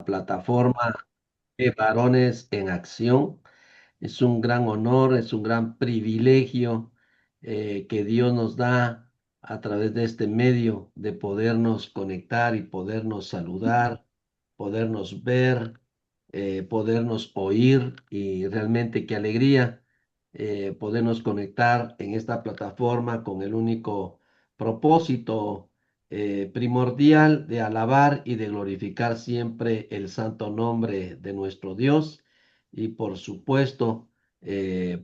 plataforma de Varones en Acción. Es un gran honor, es un gran privilegio que Dios nos da a través de este medio de podernos conectar y podernos saludar, podernos ver, podernos oír y realmente qué alegría podernos conectar en esta plataforma con el único propósito primordial de alabar y de glorificar siempre el santo nombre de nuestro Dios y por supuesto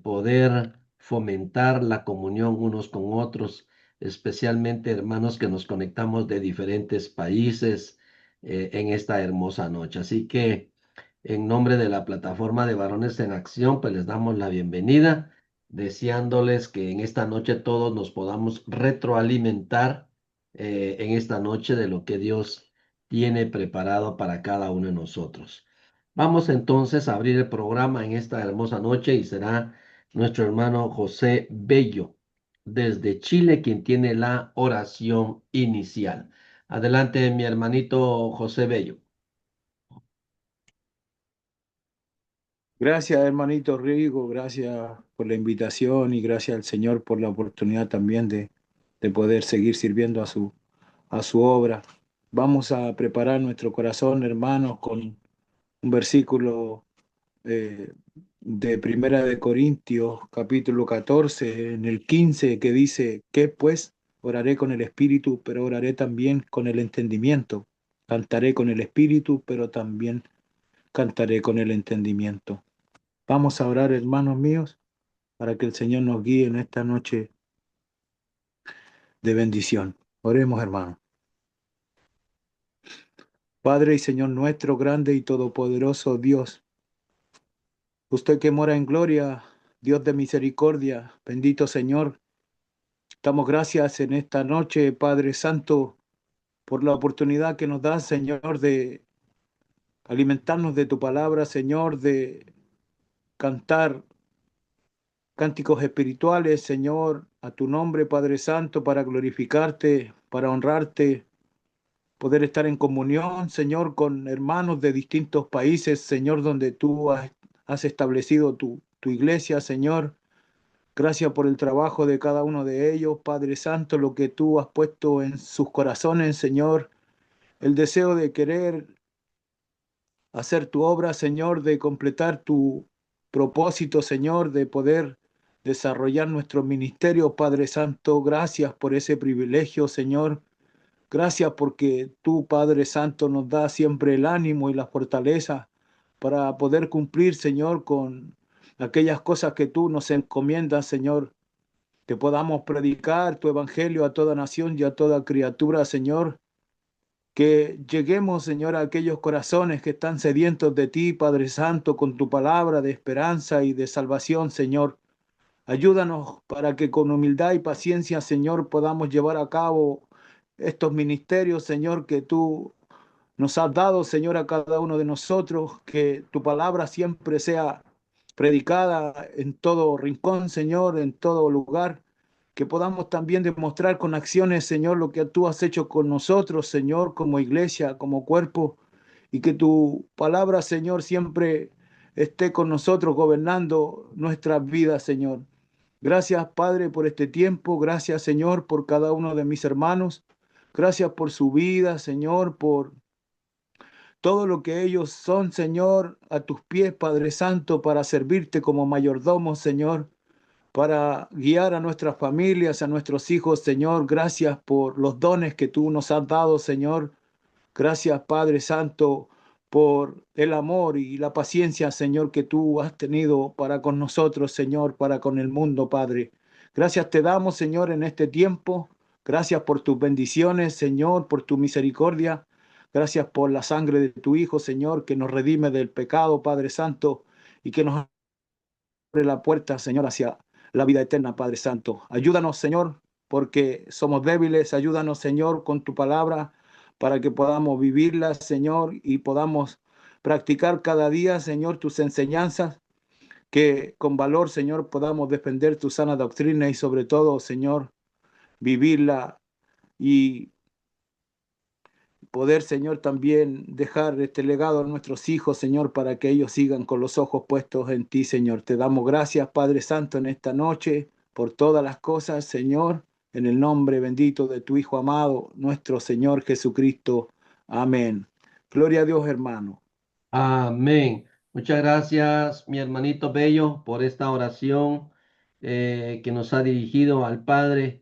poder fomentar la comunión unos con otros, especialmente hermanos que nos conectamos de diferentes países en esta hermosa noche. Así que en nombre de la plataforma de Varones en Acción, pues les damos la bienvenida, deseándoles que en esta noche todos nos podamos retroalimentar en esta noche de lo que Dios tiene preparado para cada uno de nosotros. Vamos entonces a abrir el programa en esta hermosa noche y será nuestro hermano José Bello desde Chile quien tiene la oración inicial. Adelante, mi hermanito José Bello. Gracias, hermanito Rigo, gracias por la invitación y gracias al Señor por la oportunidad también de poder seguir sirviendo a su obra. Vamos a preparar nuestro corazón, hermanos, con un versículo eh, de Primera de Corintios, capítulo 14, en el 15, que dice, que pues oraré con el espíritu, pero oraré también con el entendimiento. Cantaré con el espíritu, pero también cantaré con el entendimiento. Vamos a orar, hermanos míos, para que el Señor nos guíe en esta noche de bendición. Oremos, hermanos. Padre y Señor nuestro, grande y todopoderoso Dios, usted que mora en gloria, Dios de misericordia, bendito Señor, damos gracias en esta noche, Padre Santo, por la oportunidad que nos da, Señor, de alimentarnos de tu palabra, Señor, de cantar cánticos espirituales, Señor, a tu nombre, Padre Santo, para glorificarte, para honrarte, poder estar en comunión, Señor, con hermanos de distintos países, Señor, donde tú has establecido tu iglesia, Señor. Gracias por el trabajo de cada uno de ellos, Padre Santo, lo que tú has puesto en sus corazones, Señor, el deseo de querer hacer tu obra, Señor, de completar tu propósito, Señor, de poder desarrollar nuestro ministerio, Padre Santo. Gracias por ese privilegio, Señor. Gracias porque tú, Padre Santo, nos da siempre el ánimo y la fortaleza para poder cumplir, Señor, con aquellas cosas que tú nos encomiendas, Señor. Que podamos predicar tu evangelio a toda nación y a toda criatura, Señor. Que lleguemos, Señor, a aquellos corazones que están sedientos de ti, Padre Santo, con tu palabra de esperanza y de salvación, Señor. Ayúdanos para que con humildad y paciencia, Señor, podamos llevar a cabo estos ministerios, Señor, que tú nos has dado, Señor, a cada uno de nosotros, que tu palabra siempre sea predicada en todo rincón, Señor, en todo lugar, que podamos también demostrar con acciones, Señor, lo que tú has hecho con nosotros, Señor, como iglesia, como cuerpo, y que tu palabra, Señor, siempre esté con nosotros gobernando nuestras vidas, Señor. Gracias, Padre, por este tiempo. Gracias, Señor, por cada uno de mis hermanos. Gracias por su vida, Señor, por todo lo que ellos son, Señor, a tus pies, Padre Santo, para servirte como mayordomos, Señor, para guiar a nuestras familias, a nuestros hijos, Señor. Gracias por los dones que tú nos has dado, Señor. Gracias, Padre Santo, por el amor y la paciencia, Señor, que tú has tenido para con nosotros, Señor, para con el mundo, Padre. Gracias te damos, Señor, en este tiempo. Gracias por tus bendiciones, Señor, por tu misericordia. Gracias por la sangre de tu Hijo, Señor, que nos redime del pecado, Padre Santo, y que nos abre la puerta, Señor, hacia la vida eterna, Padre Santo. Ayúdanos, Señor, porque somos débiles. Ayúdanos, Señor, con tu palabra para que podamos vivirla, Señor, y podamos practicar cada día, Señor, tus enseñanzas, que con valor, Señor, podamos defender tu sana doctrina y sobre todo, Señor, vivirla y poder, Señor, también dejar este legado a nuestros hijos, Señor, para que ellos sigan con los ojos puestos en ti, Señor. Te damos gracias, Padre Santo, en esta noche por todas las cosas, Señor, en el nombre bendito de tu Hijo amado, nuestro Señor Jesucristo. Amén. Gloria a Dios, hermano. Amén. Muchas gracias, mi hermanito Bello, por esta oración que nos ha dirigido al Padre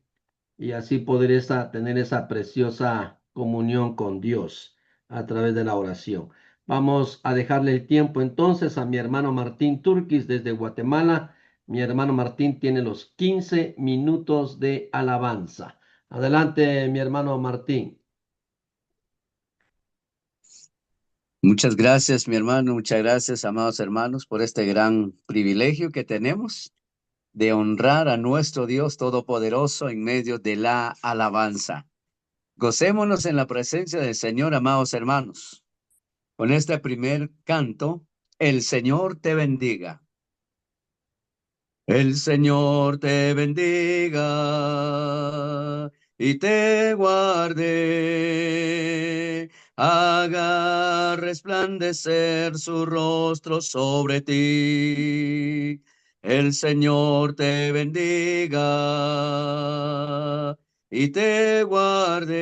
y así poder tener esa preciosa comunión con Dios a través de la oración. Vamos a dejarle el tiempo entonces a mi hermano Martín Turquis desde Guatemala. Mi hermano Martín tiene los 15 minutos de alabanza. Adelante, mi hermano Martín. Muchas gracias, mi hermano. Muchas gracias, amados hermanos, por este gran privilegio que tenemos de honrar a nuestro Dios Todopoderoso en medio de la alabanza. Gocémonos en la presencia del Señor, amados hermanos. Con este primer canto, el Señor te bendiga. El Señor te bendiga y te guarde, haga resplandecer su rostro sobre ti. El Señor te bendiga y te guarde,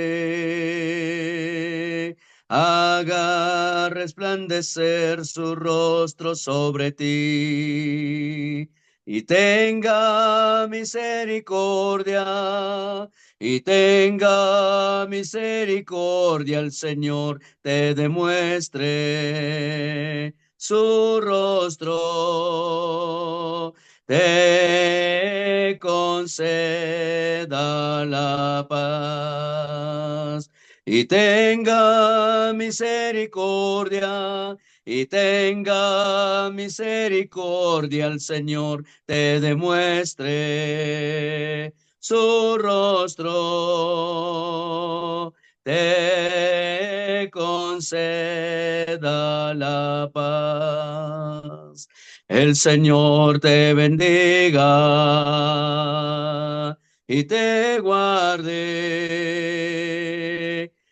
haga resplandecer su rostro sobre ti y tenga misericordia, y tenga misericordia el Señor, te demuestre su rostro, te conceda la paz, y tenga misericordia, y tenga misericordia el Señor, te demuestre su rostro, te conceda la paz. El Señor te bendiga y te guarde,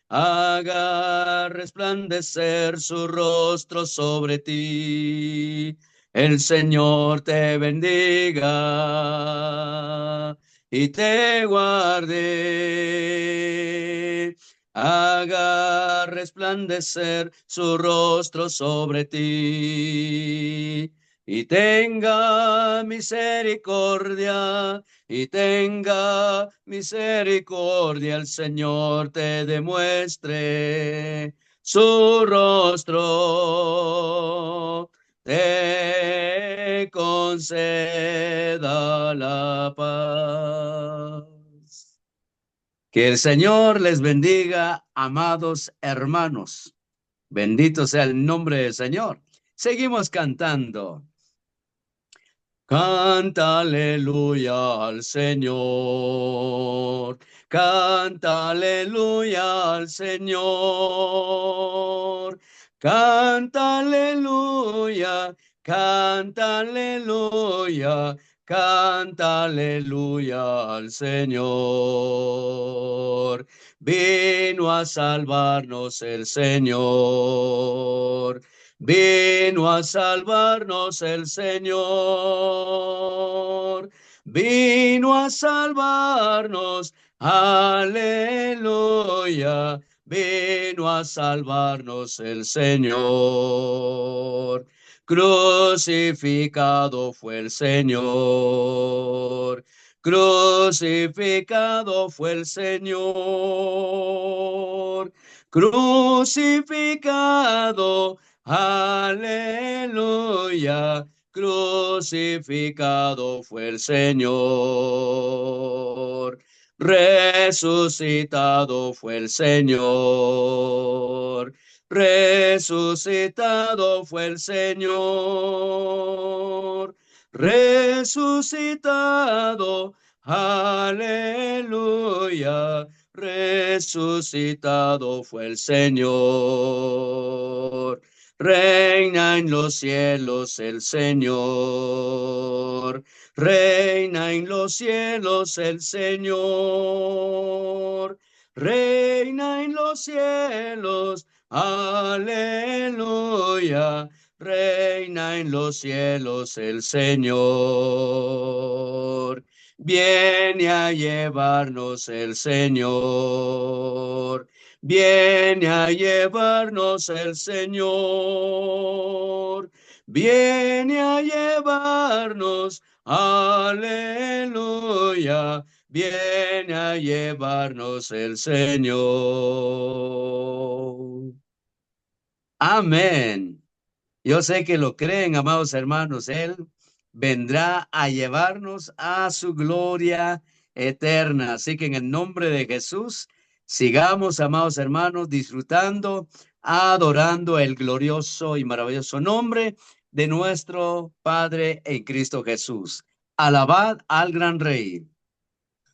haga resplandecer su rostro sobre ti. El Señor te bendiga y te guarde, haga resplandecer su rostro sobre ti y tenga misericordia, y tenga misericordia el Señor, te demuestre su rostro, te conceda la paz. Que el Señor les bendiga, amados hermanos. Bendito sea el nombre del Señor. Seguimos cantando. Canta aleluya al Señor, canta aleluya al Señor, canta aleluya, canta aleluya, canta aleluya al Señor. Vino a salvarnos el Señor. Vino a salvarnos el Señor, vino a salvarnos, aleluya, vino a salvarnos el Señor. Crucificado fue el Señor, crucificado fue el Señor, crucificado. Aleluya, crucificado fue el Señor, resucitado fue el Señor, resucitado fue el Señor, resucitado, aleluya, resucitado fue el Señor. Reina en los cielos el Señor, reina en los cielos el Señor, reina en los cielos, aleluya, reina en los cielos el Señor. Viene a llevarnos el Señor. Viene a llevarnos el Señor. Viene a llevarnos, aleluya. Viene a llevarnos el Señor. Amén. Yo sé que lo creen, amados hermanos. Él vendrá a llevarnos a su gloria eterna. Así que en el nombre de Jesús, sigamos, amados hermanos, disfrutando, adorando el glorioso y maravilloso nombre de nuestro Padre en Cristo Jesús. Alabad al gran Rey.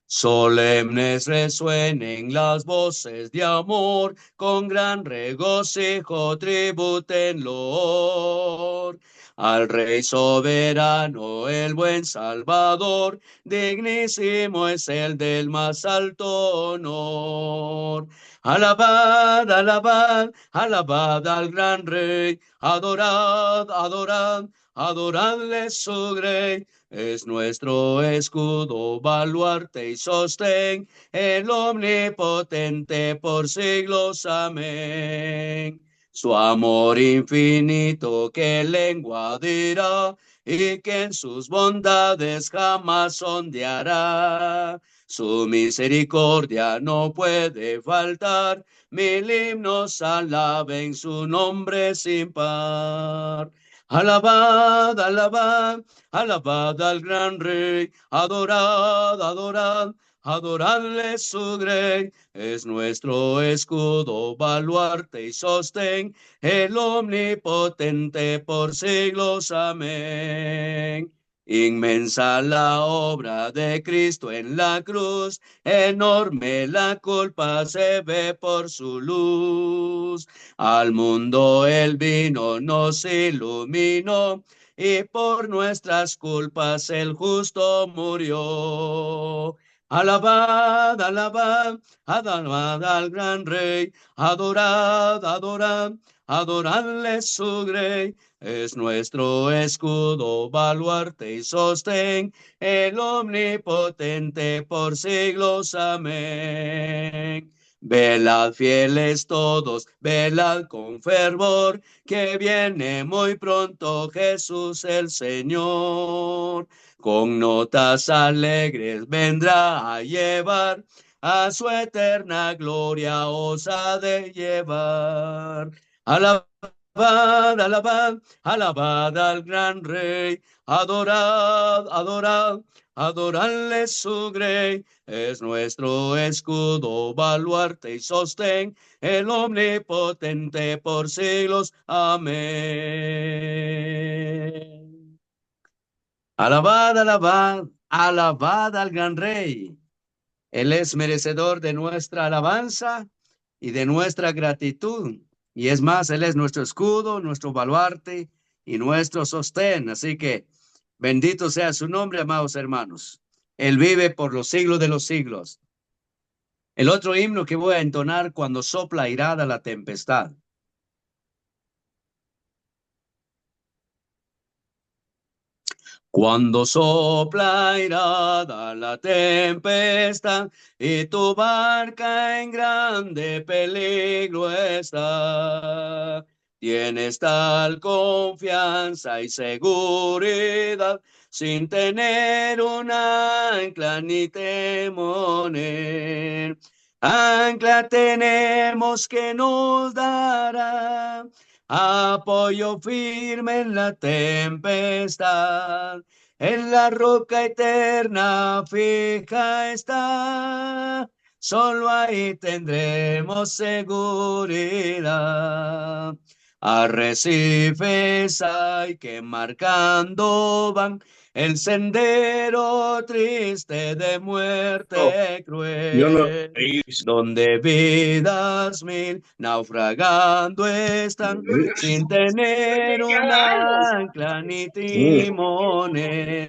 Solemnes resuenen las voces de amor, con gran regocijo tributen loor. Al Rey soberano, el buen Salvador, dignísimo es el del más alto honor. Alabad, alabad, alabad al gran Rey, adorad, adorad, adoradle su grey. Es nuestro escudo, baluarte y sostén, el omnipotente por siglos. Amén. Su amor infinito que lengua dirá, y que en sus bondades jamás sondeará. Su misericordia no puede faltar, mil himnos alaben su nombre sin par. Alabad, alabad, alabad al gran Rey, adorad, adorad, adoradle su grey. Es nuestro escudo, baluarte y sostén, el omnipotente por siglos. Amén. Inmensa la obra de Cristo en la cruz, enorme la culpa se ve por su luz. Al mundo el vino nos iluminó, y por nuestras culpas el justo murió. Alabad, alabad, alabad al gran Rey, adorad, adorad, adoradle su grey. Es nuestro escudo, baluarte y sostén, el omnipotente por siglos. Amén. Velad fieles todos, velad con fervor, que viene muy pronto Jesús el Señor. Con notas alegres vendrá a llevar, a su eterna gloria os ha de llevar. Alabad, alabad, alabad al gran Rey, adorad, adorad, adoradle su grey. Es nuestro escudo, baluarte y sostén, el omnipotente por siglos. Amén. Alabad, alabad, alabad al gran Rey. Él es merecedor de nuestra alabanza y de nuestra gratitud. Y es más, Él es nuestro escudo, nuestro baluarte y nuestro sostén. Así que bendito sea su nombre, amados hermanos. Él vive por los siglos de los siglos. El otro himno que voy a entonar cuando sopla airada la tempestad. Cuando sopla airada la tempestad y tu barca en grande peligro está, tienes tal confianza y seguridad sin tener un ancla ni temoner. Ancla tenemos que nos dará apoyo firme en la tempestad, en la roca eterna fija está, solo ahí tendremos seguridad. Arrecifes hay que marcando van el sendero triste de muerte cruel, donde vidas mil naufragando están, sin tener un ancla ni timones.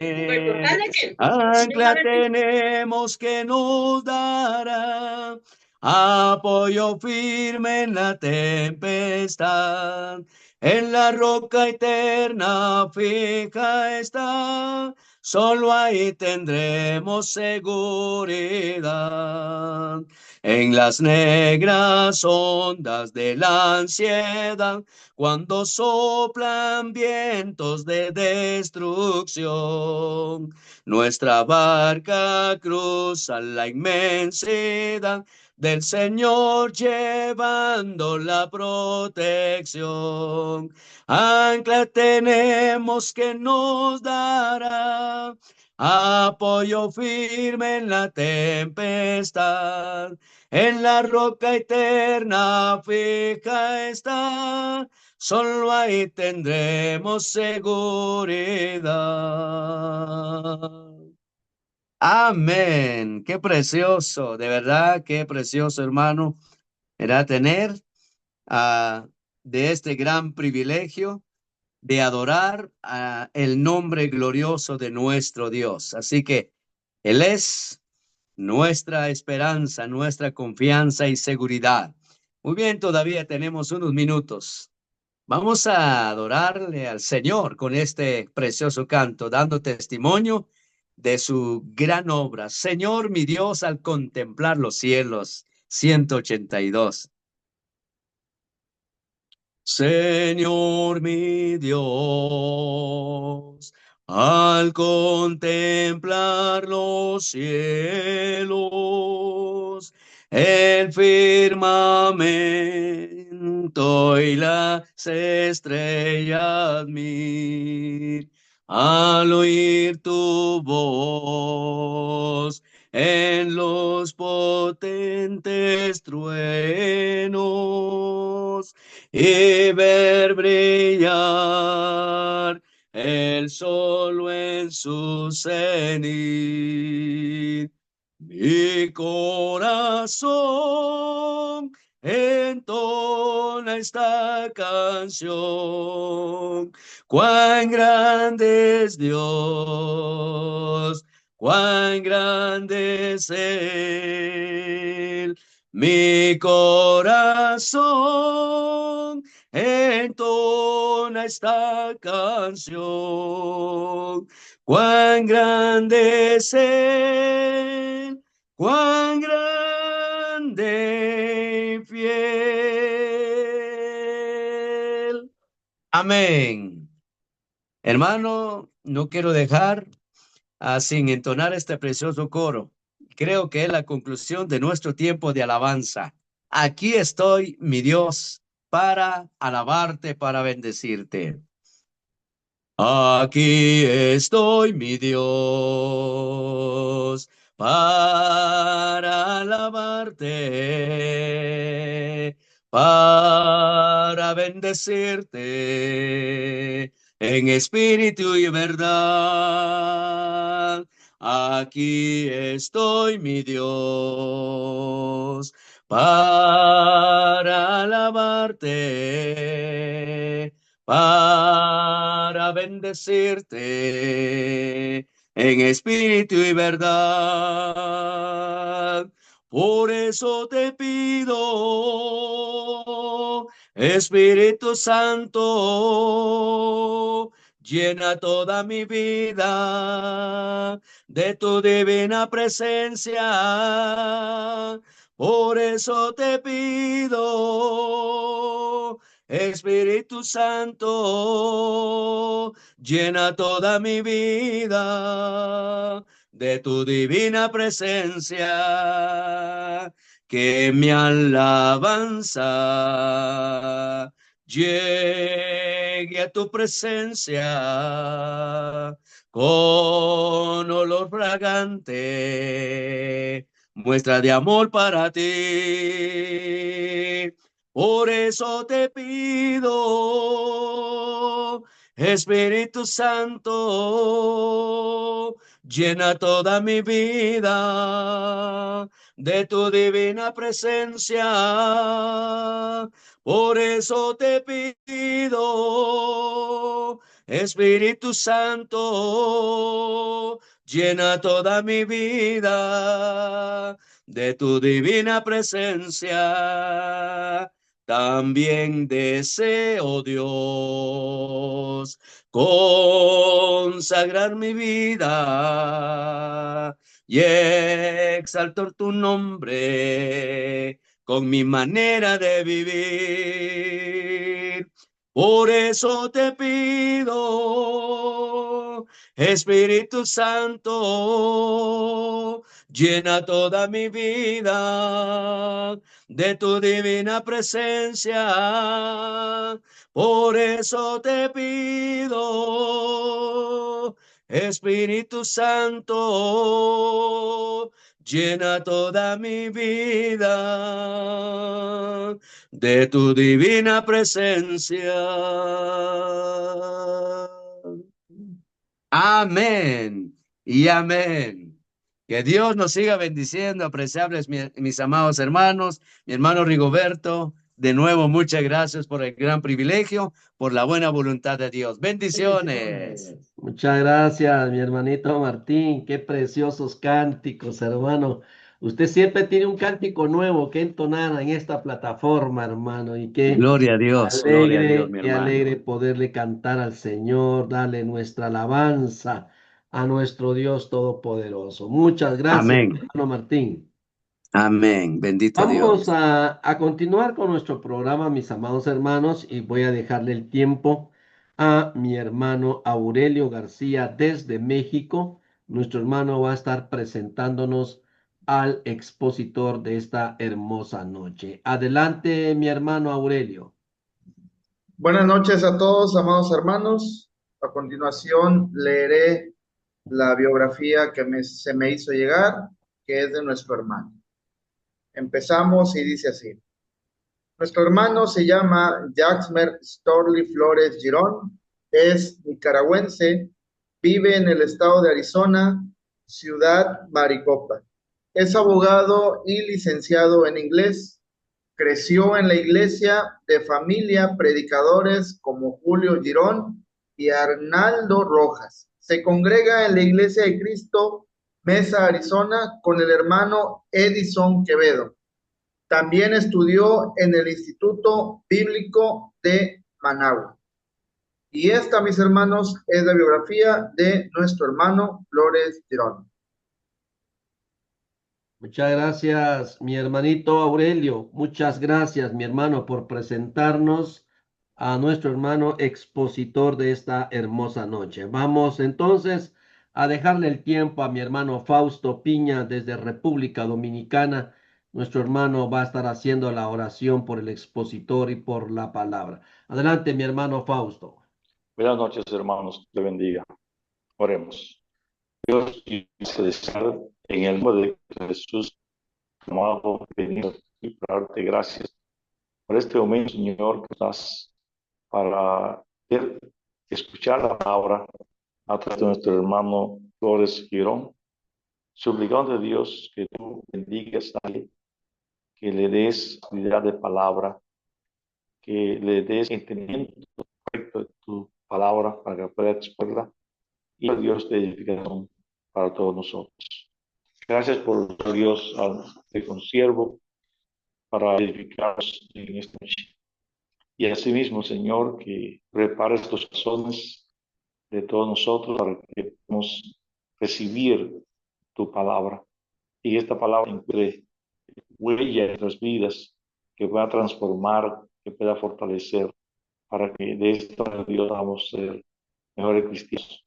Ancla tenemos que nos dará apoyo firme en la tempestad. En la roca eterna fija está, solo ahí tendremos seguridad. En las negras ondas de la ansiedad, cuando soplan vientos de destrucción, nuestra barca cruza la inmensidad del Señor llevando la protección. Ancla tenemos que nos dará apoyo firme en la tempestad. En la roca eterna fija está, solo ahí tendremos seguridad. Amén. Qué precioso, de verdad, qué precioso, hermano, era tener de este gran privilegio de adorar el nombre glorioso de nuestro Dios. Así que Él es nuestra esperanza, nuestra confianza y seguridad. Muy bien, todavía tenemos unos minutos. Vamos a adorarle al Señor con este precioso canto, dando testimonio de su gran obra. Señor, mi Dios, al contemplar los cielos, 182. Señor, mi Dios, al contemplar los cielos, el firmamento y las estrellas mir, al oír tu voz en los potentes truenos y ver brillar el sol en su cenit. Mi corazón entona esta canción. Cuán grande es Dios, cuán grande es Él. Mi corazón entona esta canción. Cuán grande es Él, cuán grande y fiel. Amén. Hermano, no quiero dejar sin entonar este precioso coro. Creo que es la conclusión de nuestro tiempo de alabanza. Aquí estoy, mi Dios, para alabarte, para bendecirte. Aquí estoy, mi Dios, para alabarte, para bendecirte en espíritu y verdad. Aquí estoy, mi Dios, para alabarte, para bendecirte en espíritu y verdad. Por eso te pido, Espíritu Santo, llena toda mi vida de tu divina presencia. Por eso te pido, Espíritu Santo, llena toda mi vida de tu divina presencia. Que mi alabanza llegue a tu presencia con olor fragante, muestra de amor para ti. Por eso te pido, Espíritu Santo, llena toda mi vida de tu divina presencia. Por eso te pido, Espíritu Santo, llena toda mi vida de tu divina presencia. También deseo, Dios, consagrar mi vida y exaltar tu nombre con mi manera de vivir. Por eso te pido, Espíritu Santo, llena toda mi vida de tu divina presencia. Por eso te pido, Espíritu Santo, llena toda mi vida de tu divina presencia. Amén y amén. Que Dios nos siga bendiciendo, apreciables mis amados hermanos, mi hermano Rigoberto. De nuevo, muchas gracias por el gran privilegio, por la buena voluntad de Dios. Bendiciones. Muchas gracias, mi hermanito Martín. Qué preciosos cánticos, hermano. Usted siempre tiene un cántico nuevo que entonar en esta plataforma, hermano. Y Gloria a Dios, mi qué hermano. alegre poderle cantar al Señor, darle nuestra alabanza a nuestro Dios Todopoderoso. Muchas gracias, Amén. hermano Martín. Amén. Bendito Vamos Dios. a continuar con nuestro programa, mis amados hermanos, y voy a dejarle el tiempo a mi hermano Aurelio García desde México. Nuestro hermano va a estar presentándonos al expositor de esta hermosa noche. Adelante, mi hermano Aurelio. Buenas noches a todos, amados hermanos. A continuación leeré la biografía que se me hizo llegar, que es de nuestro hermano. Empezamos y dice así. Nuestro hermano se llama Jaxmer Storley Flores Girón, es nicaragüense, vive en el estado de Arizona, ciudad Maricopa. Es abogado y licenciado en inglés. Creció en la iglesia de familia predicadores como Julio Girón y Arnaldo Rojas. Se congrega en la Iglesia de Cristo, Mesa, Arizona, con el hermano Edison Quevedo. También estudió en el Instituto Bíblico de Managua. Y esta, mis hermanos, es la biografía de nuestro hermano Flores Girón. Muchas gracias, mi hermanito Aurelio. Muchas gracias, mi hermano, por presentarnos a nuestro hermano expositor de esta hermosa noche. Vamos entonces a dejarle el tiempo a mi hermano Fausto Piña desde República Dominicana. Nuestro hermano va a estar haciendo la oración por el expositor y por la palabra. Adelante, mi hermano Fausto. Buenas noches, hermanos. Te bendiga. Oremos. Dios y celestial, en el nombre de Jesús, amado, venido aquí para darte gracias por este momento, Señor, que das para escuchar la palabra a través de nuestro hermano Flores Girón. Suplicando a Dios que tú bendigas a él, que le des habilidad de palabra, que le des entendimiento correcto de tu palabra para que pueda exponerla y a Dios de edificación para todos nosotros. Gracias por Dios al consiervo para edificarnos en esta noche. Y asimismo, Señor, que prepares los corazones de todos nosotros para que podamos recibir tu palabra y esta palabra encuentre huella en nuestras vidas, que pueda transformar, que pueda fortalecer, para que de esta manera Dios vamos a ser mejores cristianos.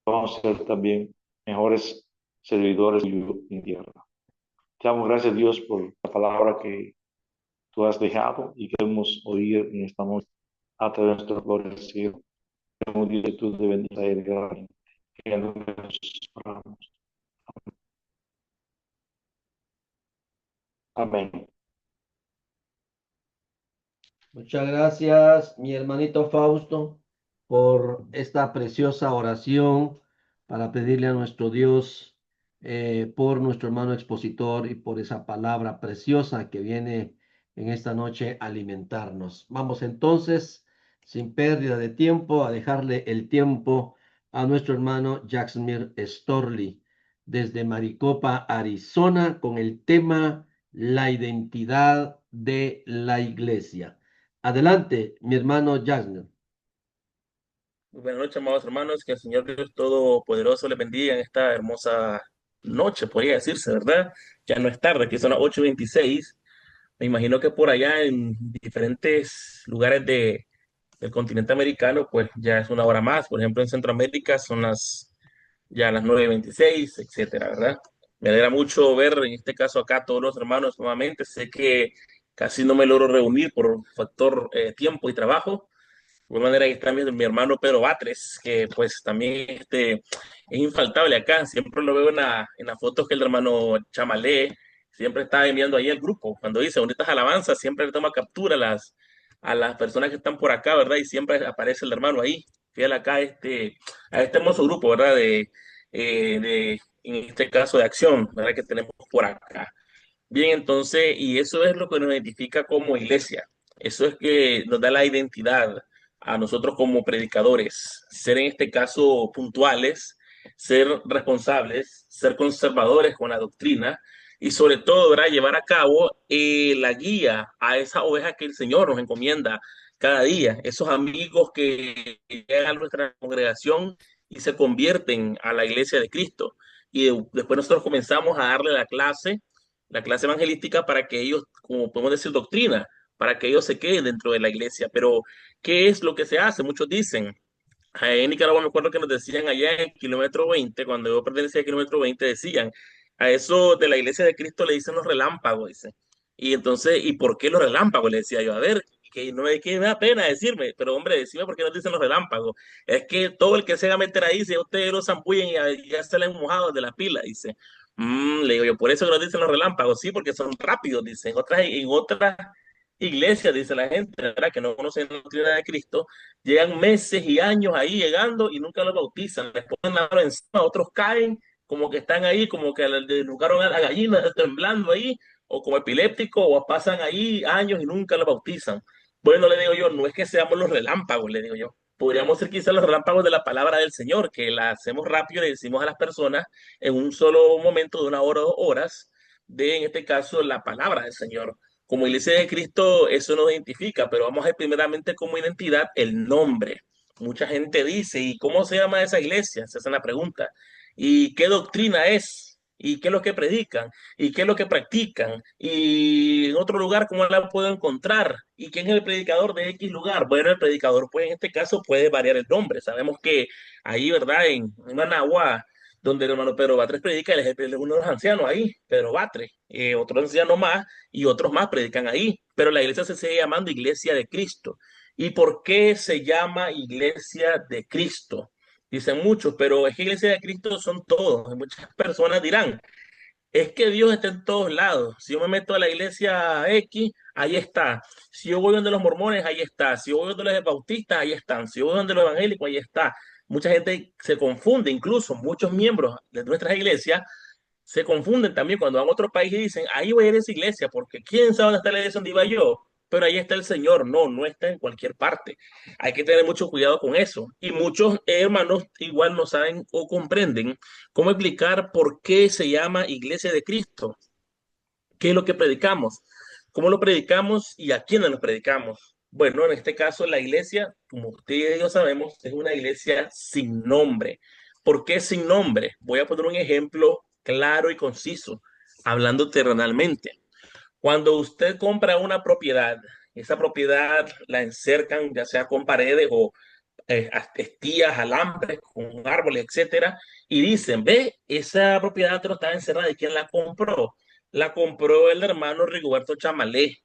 Vamos a ser también mejores servidores en tierra. Te damos gracias, Dios, por la palabra que tú has dejado y queremos oír en esta noche a través de nuestro gloria al cielo. Queremos decir que tú te bendiga a él grandemente. Que en el nombre de Jesús oramos. Amén. Muchas gracias, mi hermanito Fausto, por esta preciosa oración para pedirle a nuestro Dios por nuestro hermano expositor y por esa palabra preciosa que viene en esta noche a alimentarnos. Vamos entonces, sin pérdida de tiempo, a dejarle el tiempo a nuestro hermano Jaxmir Storley desde Maricopa, Arizona, con el tema la identidad de la iglesia. Adelante, mi hermano Jasner. Buenas noches, amados hermanos, que el Señor Dios Todopoderoso les bendiga en esta hermosa noche, podría decirse, ¿verdad? Ya no es tarde, aquí son las 8:26. Me imagino que por allá en diferentes lugares del continente americano, pues ya es una hora más. Por ejemplo, en Centroamérica son ya las 9:26, etcétera, ¿verdad? Me alegra mucho ver en este caso acá a todos los hermanos nuevamente. Sé que casi no me logro reunir por factor tiempo y trabajo. De igual manera, ahí está mi hermano Pedro Batres, que pues también es infaltable acá. Siempre lo veo en las fotos que el hermano Chamalé siempre está enviando ahí al grupo. Cuando dice bonitas alabanzas, siempre le toma captura a las personas que están por acá, ¿verdad? Y siempre aparece el hermano ahí, fiel acá a este hermoso grupo, ¿verdad? En este caso de acción, ¿verdad? Que tenemos por acá. Bien, entonces, y eso es lo que nos identifica como iglesia. Eso es que nos da la identidad a nosotros como predicadores. Ser en este caso puntuales, ser responsables, ser conservadores con la doctrina y sobre todo, ¿verdad? Llevar a cabo la guía a esa oveja que el Señor nos encomienda cada día. Esos amigos que llegan a nuestra congregación y se convierten a la iglesia de Cristo. Y después nosotros comenzamos a darle la clase evangelística para que ellos, como podemos decir, doctrina, para que ellos se queden dentro de la iglesia. Pero, ¿qué es lo que se hace? Muchos dicen, en Nicaragua me acuerdo que nos decían allá en Kilómetro 20, cuando yo pertenecía a Kilómetro 20, decían, a eso de la iglesia de Cristo le dicen los relámpagos, dice. Y entonces, ¿y por qué los relámpagos? Le decía yo, a ver, que no es que me da pena decirme, pero hombre, decime por qué nos dicen los relámpagos. Es que todo el que se va a meter ahí, si ustedes lo zambullen y ya se le han mojado de la pila, dice. Le digo yo, por eso que nos dicen los relámpagos, sí, porque son rápidos, dicen. En otras iglesias, dice la gente, ¿verdad? Que no conocen la doctrina de Cristo, llegan meses y años ahí llegando y nunca los bautizan. Les ponen la mano encima, otros caen como que están ahí, como que le educaron a la gallina temblando ahí, o como epiléptico, o pasan ahí años y nunca los bautizan. Bueno, le digo yo, no es que seamos los relámpagos, le digo yo. Podríamos ser quizás los relámpagos de la palabra del Señor, que la hacemos rápido y le decimos a las personas en un solo momento de 1 hora o 2 horas, en este caso, la palabra del Señor. Como iglesia de Cristo, eso nos identifica, pero vamos a ver primeramente como identidad el nombre. Mucha gente dice, ¿y cómo se llama esa iglesia? Se hacen la pregunta. ¿Y qué doctrina es? ¿Y qué es lo que predican? ¿Y qué es lo que practican? Y en otro lugar, ¿cómo la puedo encontrar? ¿Y quién es el predicador de X lugar? Bueno, el predicador, pues en este caso puede variar el nombre. Sabemos que ahí, ¿verdad? En Managua, donde el hermano Pedro Batres predica, él es uno de los ancianos ahí, Pedro Batres, otro anciano más y otros más predican ahí. Pero la iglesia se sigue llamando Iglesia de Cristo. ¿Y por qué se llama Iglesia de Cristo? Dicen muchos, pero es que Iglesia de Cristo son todos. Muchas personas dirán, es que Dios está en todos lados. Si yo me meto a la iglesia X, ahí está. Si yo voy donde los mormones, ahí está. Si yo voy donde los bautistas, ahí están. Si yo voy donde los evangélicos, ahí está. Mucha gente se confunde, incluso muchos miembros de nuestras iglesias se confunden también cuando van a otro país y dicen, ahí voy a ir a esa iglesia, porque quién sabe dónde está la iglesia donde iba yo, pero ahí está el Señor. No, no está en cualquier parte. Hay que tener mucho cuidado con eso. Y muchos hermanos igual no saben o comprenden cómo explicar por qué se llama Iglesia de Cristo. ¿Qué es lo que predicamos? ¿Cómo lo predicamos y a quiénes lo predicamos? Bueno, en este caso la iglesia, como ustedes y yo sabemos, es una iglesia sin nombre. ¿Por qué sin nombre? Voy a poner un ejemplo claro y conciso, hablando terrenalmente. Cuando usted compra una propiedad, esa propiedad la encercan ya sea con paredes o estías, alambres, con árboles, etcétera, y dicen, ve, esa propiedad antes no estaba encerrada, ¿y quién la compró? La compró el hermano Rigoberto Chamalé.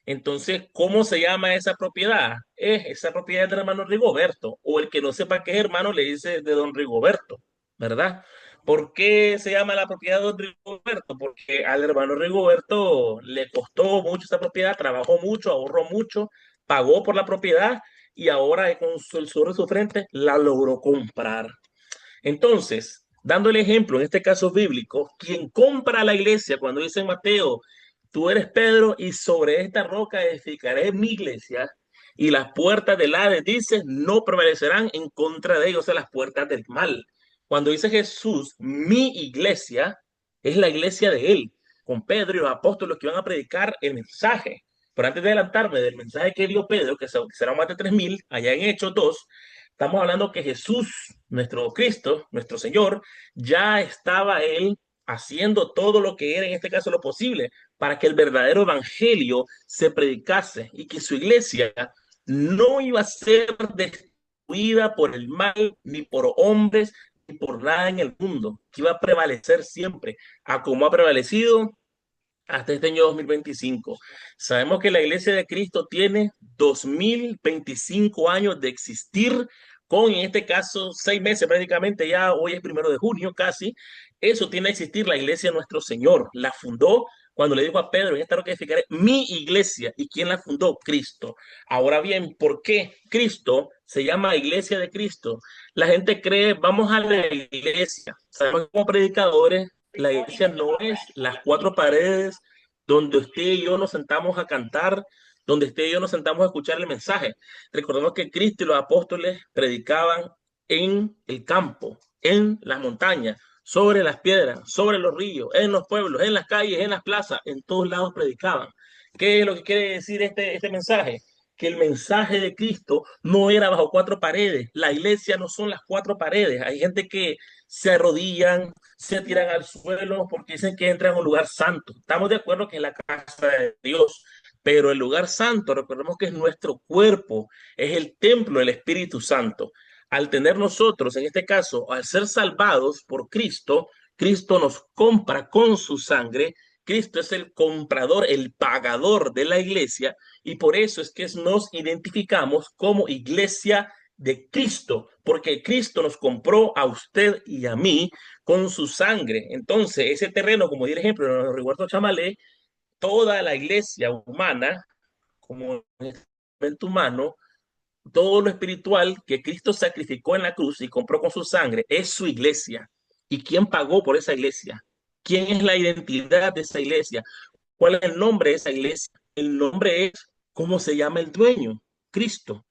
Entonces, ¿cómo se llama esa propiedad? Esa propiedad del hermano Rigoberto, o el que no sepa qué es hermano le dice de don Rigoberto, ¿verdad? ¿Por qué se llama la propiedad de don Rigoberto? Porque al hermano Rigoberto le costó mucho esa propiedad, trabajó mucho, ahorró mucho, pagó por la propiedad y ahora con el sudor de su frente la logró comprar. Entonces, dando el ejemplo, en este caso bíblico, quien compra la iglesia, cuando dice Mateo, tú eres Pedro y sobre esta roca edificaré mi iglesia y las puertas del Hades, dice, no prevalecerán en contra de ellos, o sea, las puertas del mal. Cuando dice Jesús, mi iglesia, es la iglesia de él, con Pedro y los apóstoles que van a predicar el mensaje. Pero antes de adelantarme del mensaje que dio Pedro, que será más de 3000, allá en Hechos 2, estamos hablando que Jesús, nuestro Cristo, nuestro Señor, ya estaba él haciendo todo lo que era en este caso lo posible para que el verdadero evangelio se predicase y que su iglesia no iba a ser destruida por el mal, ni por hombres, ni por nada en el mundo, que iba a prevalecer siempre, a como ha prevalecido hasta este año 2025. Sabemos que la Iglesia de Cristo tiene 2025 años de existir, con en este caso 6 meses prácticamente, ya hoy es 1 de junio casi. Eso tiene que existir la Iglesia de nuestro Señor. La fundó cuando le dijo a Pedro, en esta roca edificaré mi iglesia. ¿Y quién la fundó? Cristo. Ahora bien, ¿por qué Cristo se llama Iglesia de Cristo? La gente cree, vamos a la iglesia. Sabemos que como predicadores, la iglesia no es las 4 paredes donde usted y yo nos sentamos a cantar, donde usted y yo nos sentamos a escuchar el mensaje. Recordemos que Cristo y los apóstoles predicaban en el campo, en las montañas, sobre las piedras, sobre los ríos, en los pueblos, en las calles, en las plazas, en todos lados predicaban. ¿Qué es lo que quiere decir este mensaje? Que el mensaje de Cristo no era bajo 4 paredes. La iglesia no son las 4 paredes. Hay gente que se arrodillan, se tiran al suelo porque dicen que entran a un lugar santo. Estamos de acuerdo que es la casa de Dios, pero el lugar santo, recordemos que es nuestro cuerpo, es el templo del Espíritu Santo. Al tener nosotros, en este caso, al ser salvados por Cristo, Cristo nos compra con su sangre. Cristo es el comprador, el pagador de la iglesia, y por eso es que nos identificamos como iglesia de Cristo, porque Cristo nos compró a usted y a mí con su sangre. Entonces, ese terreno, como di el ejemplo en Roberto Chamalé, toda la iglesia humana, como elemento humano, todo lo espiritual que Cristo sacrificó en la cruz y compró con su sangre, es su iglesia. ¿Y quién pagó por esa iglesia? ¿Quién es la identidad de esa iglesia? ¿Cuál es el nombre de esa iglesia? El nombre es cómo se llama el dueño, Cristo.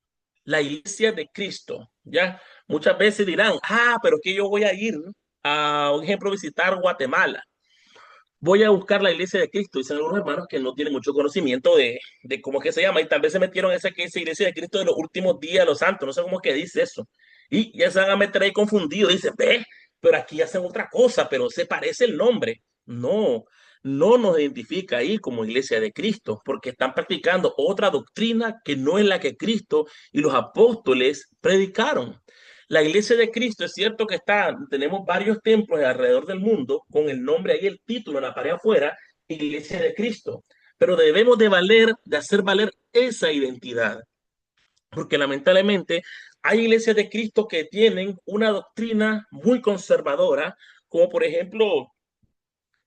La iglesia de Cristo, ¿ya? Muchas veces dirán, pero que yo voy a ir a, un ejemplo, visitar Guatemala. Voy a buscar la iglesia de Cristo. Dicen algunos hermanos que no tienen mucho conocimiento de cómo es que se llama, y tal vez se metieron esa iglesia de Cristo de los últimos días de los santos. No sé cómo es que dice eso. Y ya se van a meter ahí confundidos. Dicen, ve, pero aquí hacen otra cosa, pero se parece el nombre. No, no nos identifica ahí como iglesia de Cristo, porque están practicando otra doctrina que no es la que Cristo y los apóstoles predicaron. La iglesia de Cristo es cierto que tenemos varios templos alrededor del mundo con el nombre ahí, el título en la pared afuera, iglesia de Cristo, pero debemos de hacer valer esa identidad, porque lamentablemente hay iglesias de Cristo que tienen una doctrina muy conservadora, como por ejemplo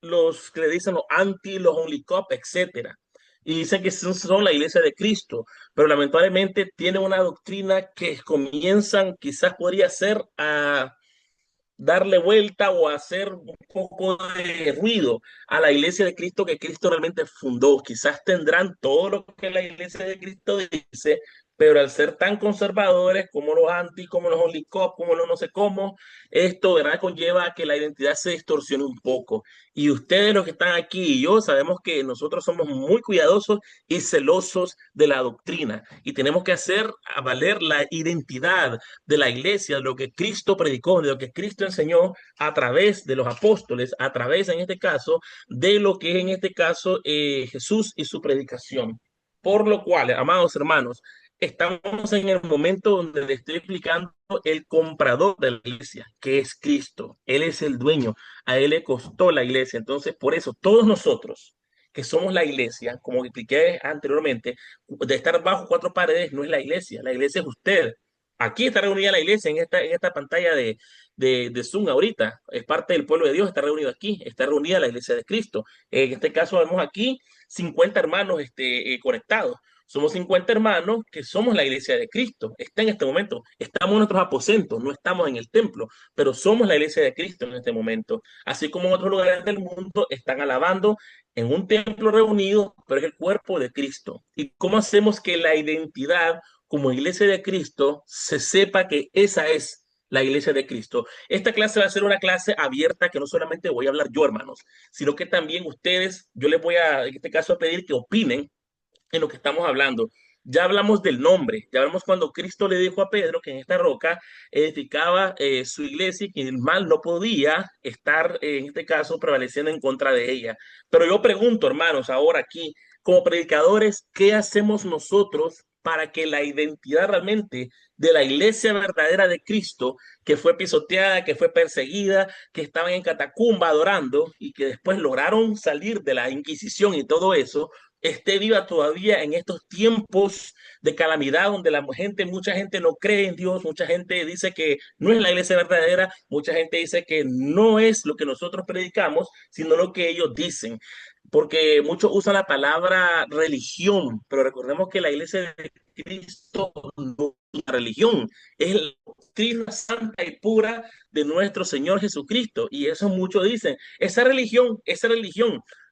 los que le dicen los anti, los only cop, etcétera. Y dicen que son la iglesia de Cristo, pero lamentablemente tienen una doctrina que comienzan, quizás podría ser a darle vuelta o hacer un poco de ruido a la iglesia de Cristo que Cristo realmente fundó. Quizás tendrán todo lo que la iglesia de Cristo dice, pero al ser tan conservadores como los anti, como los only cop, como los no sé cómo, esto, ¿verdad?, conlleva a que la identidad se distorsione un poco. Y ustedes, los que están aquí y yo, sabemos que nosotros somos muy cuidadosos y celosos de la doctrina, y tenemos que hacer valer la identidad de la iglesia, de lo que Cristo predicó, de lo que Cristo enseñó a través de los apóstoles, a través, en este caso, de lo que es, en este caso, Jesús y su predicación. Por lo cual, amados hermanos, estamos en el momento donde le estoy explicando el comprador de la iglesia, que es Cristo. Él es el dueño, a él le costó la iglesia. Entonces, por eso, todos nosotros que somos la iglesia, como expliqué anteriormente, de estar bajo 4 paredes no es la iglesia es usted. Aquí está reunida la iglesia en esta pantalla de Zoom ahorita. Es parte del pueblo de Dios, está reunido aquí, está reunida la iglesia de Cristo. En este caso vemos aquí 50 hermanos conectados. Somos 50 hermanos que somos la iglesia de Cristo. Está en este momento. Estamos en nuestros aposentos, no estamos en el templo, pero somos la iglesia de Cristo en este momento. Así como en otros lugares del mundo están alabando en un templo reunido, pero es el cuerpo de Cristo. ¿Y cómo hacemos que la identidad como iglesia de Cristo se sepa que esa es la iglesia de Cristo. Esta clase va a ser una clase abierta que no solamente voy a hablar yo, hermanos, sino que también ustedes, yo les voy a, en este caso, a pedir que opinen en lo que estamos hablando. Ya hablamos del nombre, ya hablamos cuando Cristo le dijo a Pedro que en esta roca edificaba su iglesia y que el mal no podía estar, en este caso, prevaleciendo en contra de ella. Pero yo pregunto, hermanos, ahora aquí, como predicadores, ¿qué hacemos nosotros para que la identidad realmente de la iglesia verdadera de Cristo, que fue pisoteada, que fue perseguida, que estaban en catacumba adorando y que después lograron salir de la Inquisición y todo eso, esté viva todavía en estos tiempos de calamidad donde mucha gente no cree en Dios, mucha gente dice que no es la iglesia verdadera, mucha gente dice que no es lo que nosotros predicamos, sino lo que ellos dicen? Porque muchos usan la palabra religión, pero recordemos que la iglesia de Cristo no es una religión, es la doctrina santa y pura de nuestro Señor Jesucristo. Y eso muchos dicen, esa religión,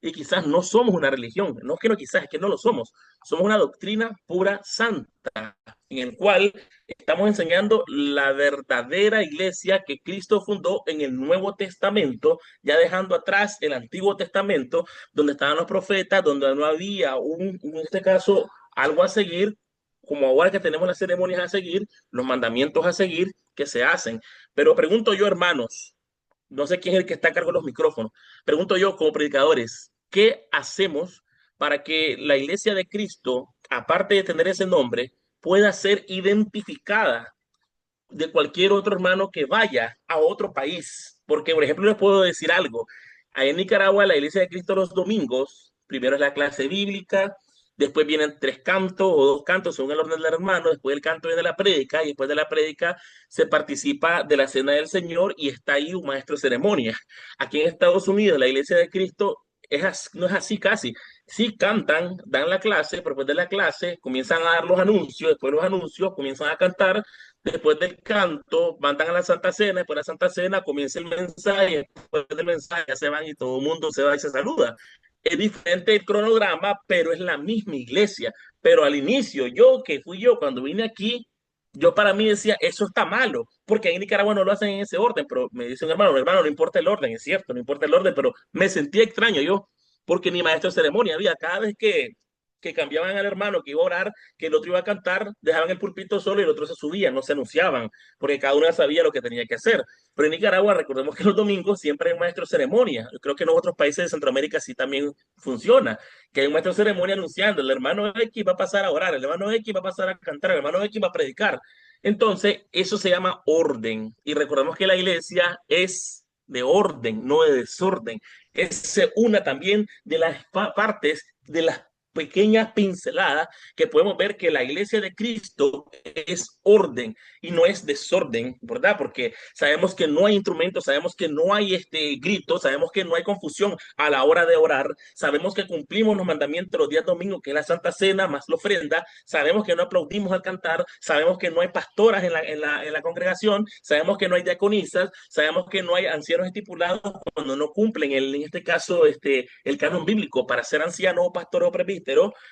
y quizás no somos una religión, no es que no quizás, es que no lo somos, somos una doctrina pura santa, en el cual estamos enseñando la verdadera iglesia que Cristo fundó en el Nuevo Testamento, ya dejando atrás el Antiguo Testamento, donde estaban los profetas, donde no había en este caso, algo a seguir, como ahora que tenemos las ceremonias a seguir, los mandamientos a seguir que se hacen. Pero pregunto yo, hermanos, no sé quién es el que está a cargo de los micrófonos, pregunto yo como predicadores, ¿qué hacemos para que la iglesia de Cristo, aparte de tener ese nombre, pueda ser identificada de cualquier otro hermano que vaya a otro país? Porque, por ejemplo, les puedo decir algo. Ahí en Nicaragua, la iglesia de Cristo los domingos, primero es la clase bíblica, después vienen 3 cantos o 2 cantos según el orden del hermano, después el canto viene la prédica y después de la prédica se participa de la cena del Señor y está ahí un maestro de ceremonia. Aquí en Estados Unidos, la iglesia de Cristo no es así casi. Sí cantan, dan la clase, pero después de la clase comienzan a dar los anuncios, después de los anuncios comienzan a cantar, después del canto mandan a la Santa Cena, después de la Santa Cena comienza el mensaje, después del mensaje ya se van y todo el mundo se va y se saluda. Es diferente el cronograma, pero es la misma iglesia. Pero al inicio, yo cuando vine aquí, yo para mí decía, eso está malo, porque ahí en Nicaragua no lo hacen en ese orden, pero me dice un hermano, no importa el orden, es cierto, no importa el orden, pero me sentía extraño yo, porque ni maestro de ceremonia había. Cada vez que cambiaban al hermano que iba a orar, que el otro iba a cantar, dejaban el púlpito solo y el otro se subía, no se anunciaban, porque cada uno ya sabía lo que tenía que hacer. Pero en Nicaragua, recordemos que los domingos siempre hay un maestro de ceremonia. Yo creo que en otros países de Centroamérica sí también funciona, que hay un maestro de ceremonia anunciando, el hermano X va a pasar a orar, el hermano X va a pasar a cantar, el hermano X va a predicar. Entonces, eso se llama orden. Y recordemos que la iglesia es de orden, no de desorden. Es una también de las partes, de las pequeñas pinceladas que podemos ver que la iglesia de Cristo es orden y no es desorden, ¿verdad? Porque sabemos que no hay instrumentos, sabemos que no hay grito, sabemos que no hay confusión a la hora de orar, sabemos que cumplimos los mandamientos los días domingos, que es la Santa Cena más la ofrenda, sabemos que no aplaudimos al cantar, sabemos que no hay pastoras en la congregación, sabemos que no hay diaconisas, sabemos que no hay ancianos estipulados cuando no cumplen, en este caso, el canon bíblico para ser anciano o pastor o presbítero,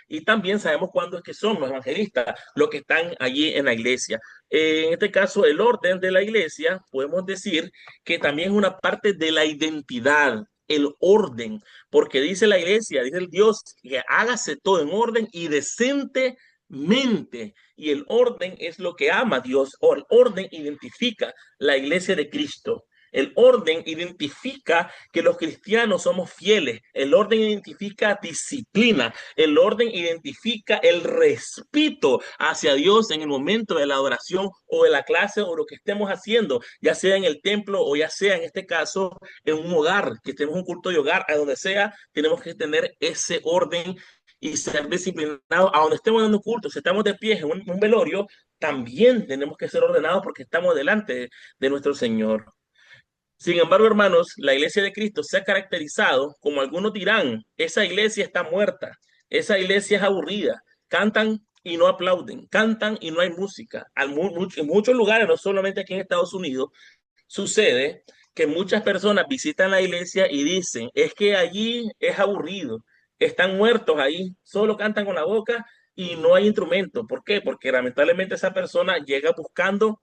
y también sabemos cuándo es que son los evangelistas los que están allí en la iglesia. En este caso, el orden de la iglesia, podemos decir que también es una parte de la identidad, el orden, porque dice la iglesia, dice el Dios, que hágase todo en orden y decentemente. Y el orden es lo que ama Dios, o el orden identifica la iglesia de Cristo. El orden identifica que los cristianos somos fieles. El orden identifica disciplina. El orden identifica el respeto hacia Dios en el momento de la adoración o de la clase o lo que estemos haciendo, ya sea en el templo o ya sea en este caso en un hogar, que estemos en un culto de hogar, a donde sea, tenemos que tener ese orden y ser disciplinados. A donde estemos dando culto, si estamos de pie en un velorio, también tenemos que ser ordenados porque estamos delante de nuestro Señor. Sin embargo, hermanos, la iglesia de Cristo se ha caracterizado, como algunos dirán, esa iglesia está muerta, esa iglesia es aburrida, cantan y no aplauden, cantan y no hay música. En muchos lugares, no solamente aquí en Estados Unidos, sucede que muchas personas visitan la iglesia y dicen, es que allí es aburrido, están muertos ahí, solo cantan con la boca y no hay instrumento. ¿Por qué? Porque lamentablemente esa persona llega buscando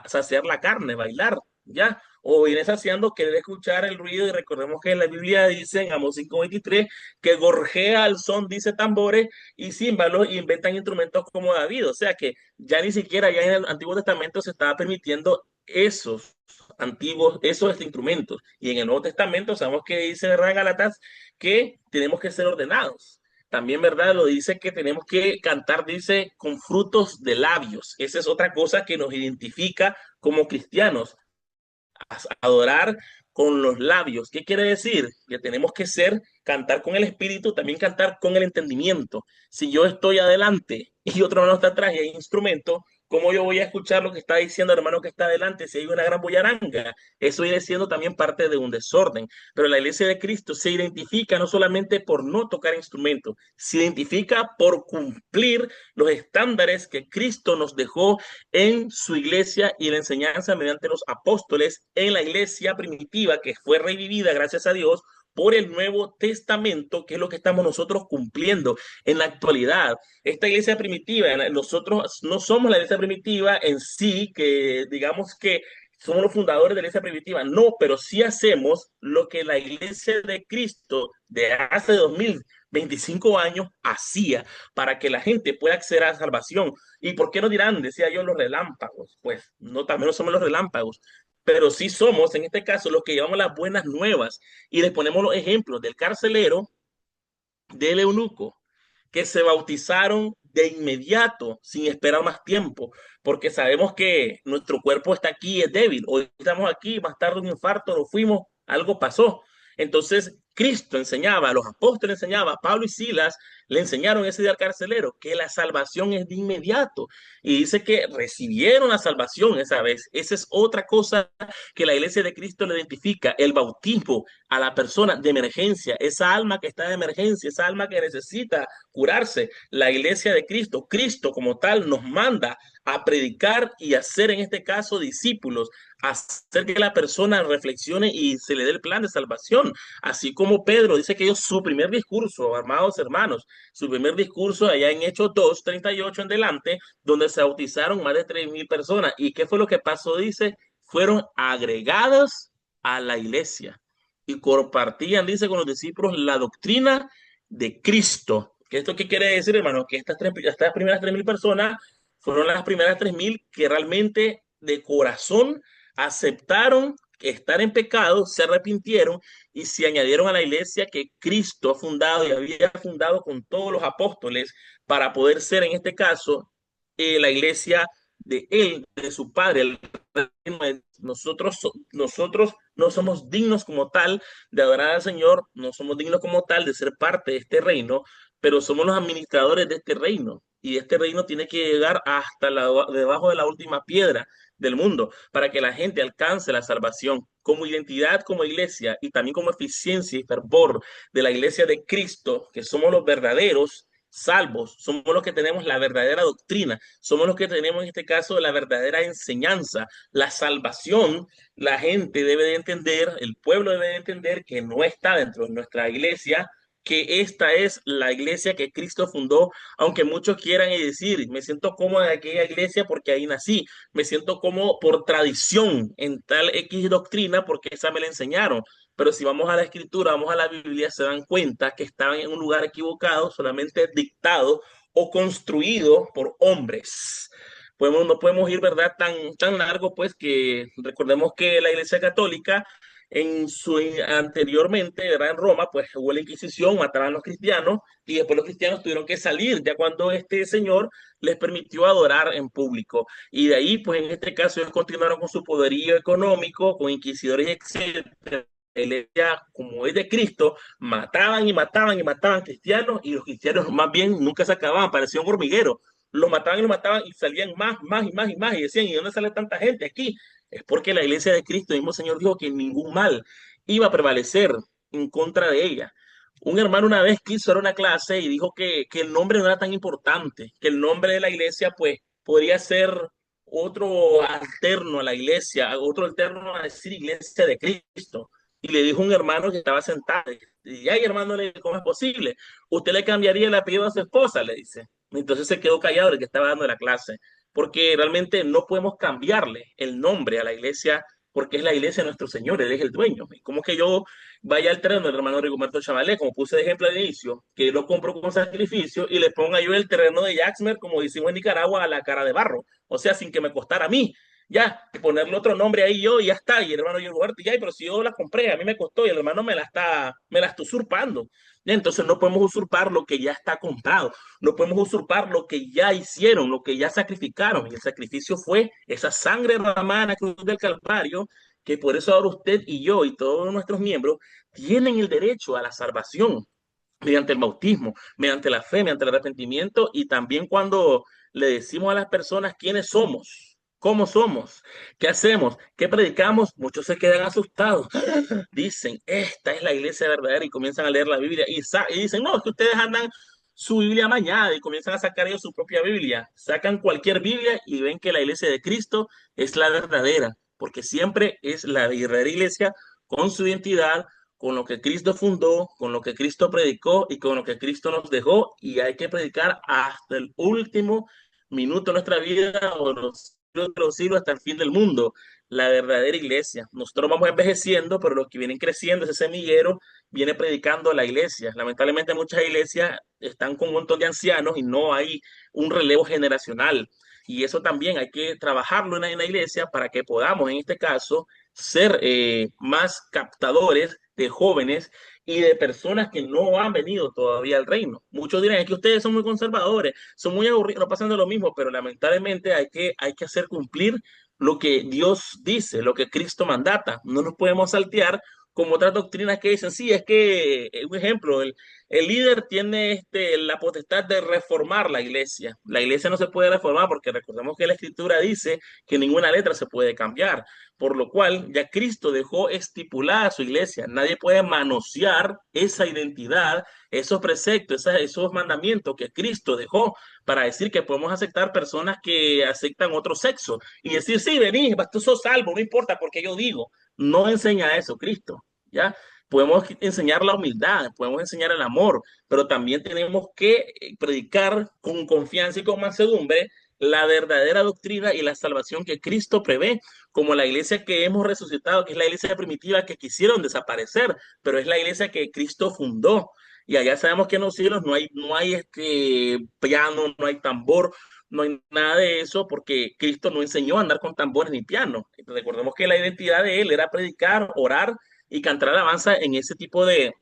saciar la carne, bailar, ¿ya? O viene saciando querer escuchar el ruido, y recordemos que en la Biblia dice en Amós 5:23 que gorjea al son, dice tambores y címbalos, y inventan instrumentos como David. O sea que ya ni siquiera ya en el Antiguo Testamento se estaba permitiendo esos instrumentos. Y en el Nuevo Testamento sabemos que dice, ¿verdad, Gálatas? Que tenemos que ser ordenados. También, ¿verdad? Lo dice que tenemos que cantar, dice, con frutos de labios. Esa es otra cosa que nos identifica como cristianos, adorar con los labios. ¿Qué quiere decir? Que tenemos que cantar con el espíritu, también cantar con el entendimiento. Si yo estoy adelante y otro hermano está atrás y hay instrumento, ¿cómo yo voy a escuchar lo que está diciendo el hermano que está adelante si hay una gran bullaranga? Eso viene siendo también parte de un desorden. Pero la iglesia de Cristo se identifica no solamente por no tocar instrumentos, se identifica por cumplir los estándares que Cristo nos dejó en su iglesia y la enseñanza mediante los apóstoles en la iglesia primitiva, que fue revivida, gracias a Dios, por el Nuevo Testamento, que es lo que estamos nosotros cumpliendo en la actualidad. Esta iglesia primitiva, nosotros no somos la iglesia primitiva en sí, que digamos que somos los fundadores de la iglesia primitiva, no, pero sí hacemos lo que la iglesia de Cristo de hace 2025 años hacía para que la gente pueda acceder a la salvación. ¿Y por qué no dirán, decía yo, los relámpagos? Pues no, también no somos los relámpagos, pero sí somos, en este caso, los que llevamos las buenas nuevas, y les ponemos los ejemplos del carcelero, del eunuco, que se bautizaron de inmediato, sin esperar más tiempo, porque sabemos que nuestro cuerpo está aquí, es débil. Hoy estamos aquí, más tarde un infarto, nos fuimos, algo pasó. Entonces, Cristo enseñaba, los apóstoles enseñaban, Pablo y Silas le enseñaron ese día al carcelero que la salvación es de inmediato. Y dice que recibieron la salvación esa vez. Esa es otra cosa que la iglesia de Cristo le identifica, el bautismo a la persona de emergencia, esa alma que está de emergencia, esa alma que necesita curarse. La iglesia de Cristo, Cristo como tal, nos manda a predicar y hacer en este caso discípulos, hacer que la persona reflexione y se le dé el plan de salvación. Así como Pedro dice que ellos, su primer discurso, amados hermanos, su primer discurso allá en Hechos 2:38 en delante, donde se bautizaron más de 3,000 personas. ¿Y qué fue lo que pasó? Dice, fueron agregados a la iglesia y compartían, dice, con los discípulos la doctrina de Cristo. ¿Esto qué quiere decir, hermano? Que estas primeras 3,000 personas fueron las primeras 3,000 que realmente de corazón aceptaron estar en pecado, se arrepintieron y se añadieron a la iglesia que Cristo ha fundado y había fundado con todos los apóstoles para poder ser, en este caso, la iglesia de él, de su padre. Nosotros no somos dignos como tal de adorar al Señor, no somos dignos como tal de ser parte de este reino, pero somos los administradores de este reino. Y este reino tiene que llegar hasta debajo de la última piedra del mundo para que la gente alcance la salvación. Como identidad, como iglesia y también como eficiencia y fervor de la iglesia de Cristo, que somos los verdaderos salvos, somos los que tenemos la verdadera doctrina, somos los que tenemos en este caso la verdadera enseñanza, la salvación. La gente debe de entender, el pueblo debe de entender que no está dentro de nuestra iglesia, que esta es la iglesia que Cristo fundó, aunque muchos quieran decir, me siento cómodo en aquella iglesia porque ahí nací, me siento cómodo por tradición en tal X doctrina porque esa me la enseñaron. Pero si vamos a la escritura, vamos a la Biblia, se dan cuenta que estaban en un lugar equivocado, solamente dictado o construido por hombres. No podemos ir, ¿verdad?, tan largo, pues, que recordemos que la Iglesia Católica anteriormente, ¿verdad?, en Roma, pues hubo la Inquisición, mataban a los cristianos y después los cristianos tuvieron que salir ya cuando este señor les permitió adorar en público. Y de ahí, pues en este caso, ellos continuaron con su poderío económico, con inquisidores, etcétera. La iglesia, como es de Cristo, mataban y mataban y mataban cristianos, y los cristianos más bien nunca se acababan, parecía un hormiguero. Los mataban y los mataban y salían más y más, y decían, ¿y dónde sale tanta gente aquí? Es porque la iglesia de Cristo, el mismo Señor dijo que ningún mal iba a prevalecer en contra de ella. Un hermano una vez quiso dar una clase y dijo que el nombre no era tan importante, que el nombre de la iglesia pues podría ser otro alterno a la iglesia, otro alterno a decir iglesia de Cristo. Y le dijo un hermano que estaba sentado, y ay, hermano, ¿cómo es posible? ¿Usted le cambiaría el apellido a su esposa? Le dice. Entonces se quedó callado el que estaba dando la clase. porque realmente no podemos cambiarle el nombre a la iglesia, porque es la iglesia de nuestro Señor, Él es el dueño. Es como que yo vaya al terreno del hermano Rigoberto Chavalé, como puse de ejemplo al inicio, que lo compro con sacrificio y le ponga yo el terreno de Yaxmer, como decimos en Nicaragua, a la cara de barro, o sea, sin que me costara a mí. Ya, ponerle otro nombre ahí yo y ya está. Y el hermano Rigoberto, ya, pero si yo la compré, a mí me costó y el hermano me la está usurpando. ¿Ya? Entonces no podemos usurpar lo que ya está comprado, no podemos usurpar lo que ya hicieron, lo que ya sacrificaron. Y el sacrificio fue esa sangre derramada en la cruz del Calvario, que por eso ahora usted y yo y todos nuestros miembros tienen el derecho a la salvación mediante el bautismo, mediante la fe, mediante el arrepentimiento y también cuando le decimos a las personas quiénes somos, cómo somos, qué hacemos, qué predicamos, muchos se quedan asustados. Dicen, esta es la iglesia verdadera y comienzan a leer la Biblia y dicen, no, es que ustedes andan su Biblia mañana y comienzan a sacar ellos su propia Biblia. Sacan cualquier Biblia y ven que la iglesia de Cristo es la verdadera, porque siempre es la verdadera iglesia con su identidad, con lo que Cristo fundó, con lo que Cristo predicó y con lo que Cristo nos dejó, y hay que predicar hasta el último minuto de nuestra vida o los siglos hasta el fin del mundo. La verdadera iglesia. Nosotros vamos envejeciendo, pero los que vienen creciendo, ese semillero, viene predicando a la iglesia. Lamentablemente muchas iglesias están con un montón de ancianos y no hay un relevo generacional. Y eso también hay que trabajarlo en la iglesia para que podamos, en este caso, ser más captadores de jóvenes y de personas que no han venido todavía al reino. Muchos dirán, es que ustedes son muy conservadores, son muy aburridos, no pasan de lo mismo, pero lamentablemente hay que hacer cumplir lo que Dios dice, lo que Cristo mandata. No nos podemos saltear como otras doctrinas que dicen, sí, es que, un ejemplo, el líder tiene la potestad de reformar la iglesia. La iglesia no se puede reformar porque recordemos que la escritura dice que ninguna letra se puede cambiar, por lo cual ya Cristo dejó estipulada su iglesia. Nadie puede manosear esa identidad, esos preceptos, esos mandamientos que Cristo dejó para decir que podemos aceptar personas que aceptan otro sexo y decir, sí, vení, tú sos salvo, no importa porque yo digo. No enseña eso Cristo, ¿ya? Podemos enseñar la humildad, podemos enseñar el amor, pero también tenemos que predicar con confianza y con mansedumbre la verdadera doctrina y la salvación que Cristo prevé, como la iglesia que hemos resucitado, que es la iglesia primitiva que quisieron desaparecer, pero es la iglesia que Cristo fundó. Y allá sabemos que en los cielos no hay piano, no hay tambor, no hay nada de eso, porque Cristo no enseñó a andar con tambores ni piano. Recordemos que la identidad de él era predicar, orar y cantar alabanza en ese tipo de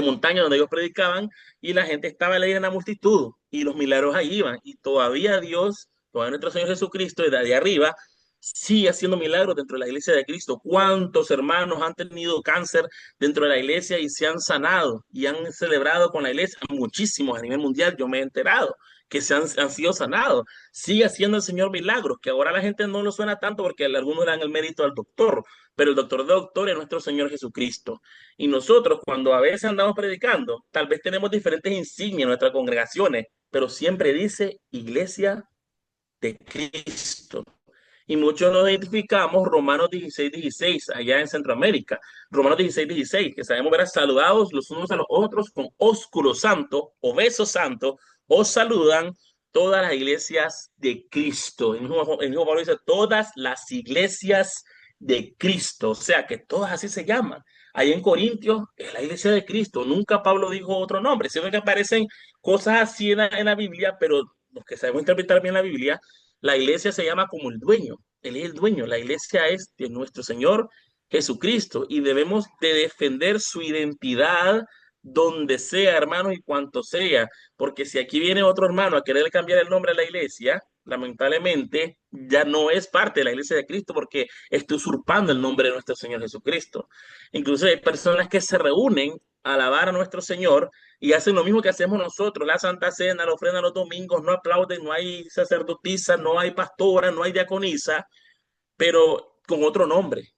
montaña donde ellos predicaban y la gente estaba alegre en la multitud y los milagros ahí iban y todavía Dios, todavía nuestro Señor Jesucristo desde de arriba sigue haciendo milagros dentro de la iglesia de Cristo. ¿Cuántos hermanos han tenido cáncer dentro de la iglesia y se han sanado y han celebrado con la iglesia? Muchísimos a nivel mundial, yo me he enterado que han sido sanados. Sigue haciendo el Señor milagros, que ahora la gente no lo suena tanto porque algunos dan el mérito al doctor, pero el doctor de doctor es nuestro Señor Jesucristo. Y nosotros, cuando a veces andamos predicando, tal vez tenemos diferentes insignias en nuestras congregaciones, pero siempre dice Iglesia de Cristo. Y muchos nos identificamos Romanos 16:16 allá en Centroamérica. Romanos 16:16, que sabemos ver saludados los unos a los otros con ósculo santo o beso santo, os saludan todas las iglesias de Cristo. El mismo Pablo dice, todas las iglesias de Cristo, o sea que todas así se llaman. Ahí en Corintios es la iglesia de Cristo. Nunca Pablo dijo otro nombre. Siempre que aparecen cosas así en la Biblia, pero los que sabemos interpretar bien la Biblia, la iglesia se llama como el dueño. Él es el dueño. La iglesia es de nuestro Señor Jesucristo y debemos de defender su identidad donde sea, hermano, y cuanto sea. Porque si aquí viene otro hermano a querer cambiar el nombre de la iglesia, lamentablemente ya no es parte de la iglesia de Cristo porque está usurpando el nombre de nuestro Señor Jesucristo. Incluso hay personas que se reúnen a alabar a nuestro Señor y hacen lo mismo que hacemos nosotros, la Santa Cena, la ofrenda los domingos, no aplauden, no hay sacerdotisa, no hay pastora, no hay diaconisa, pero con otro nombre,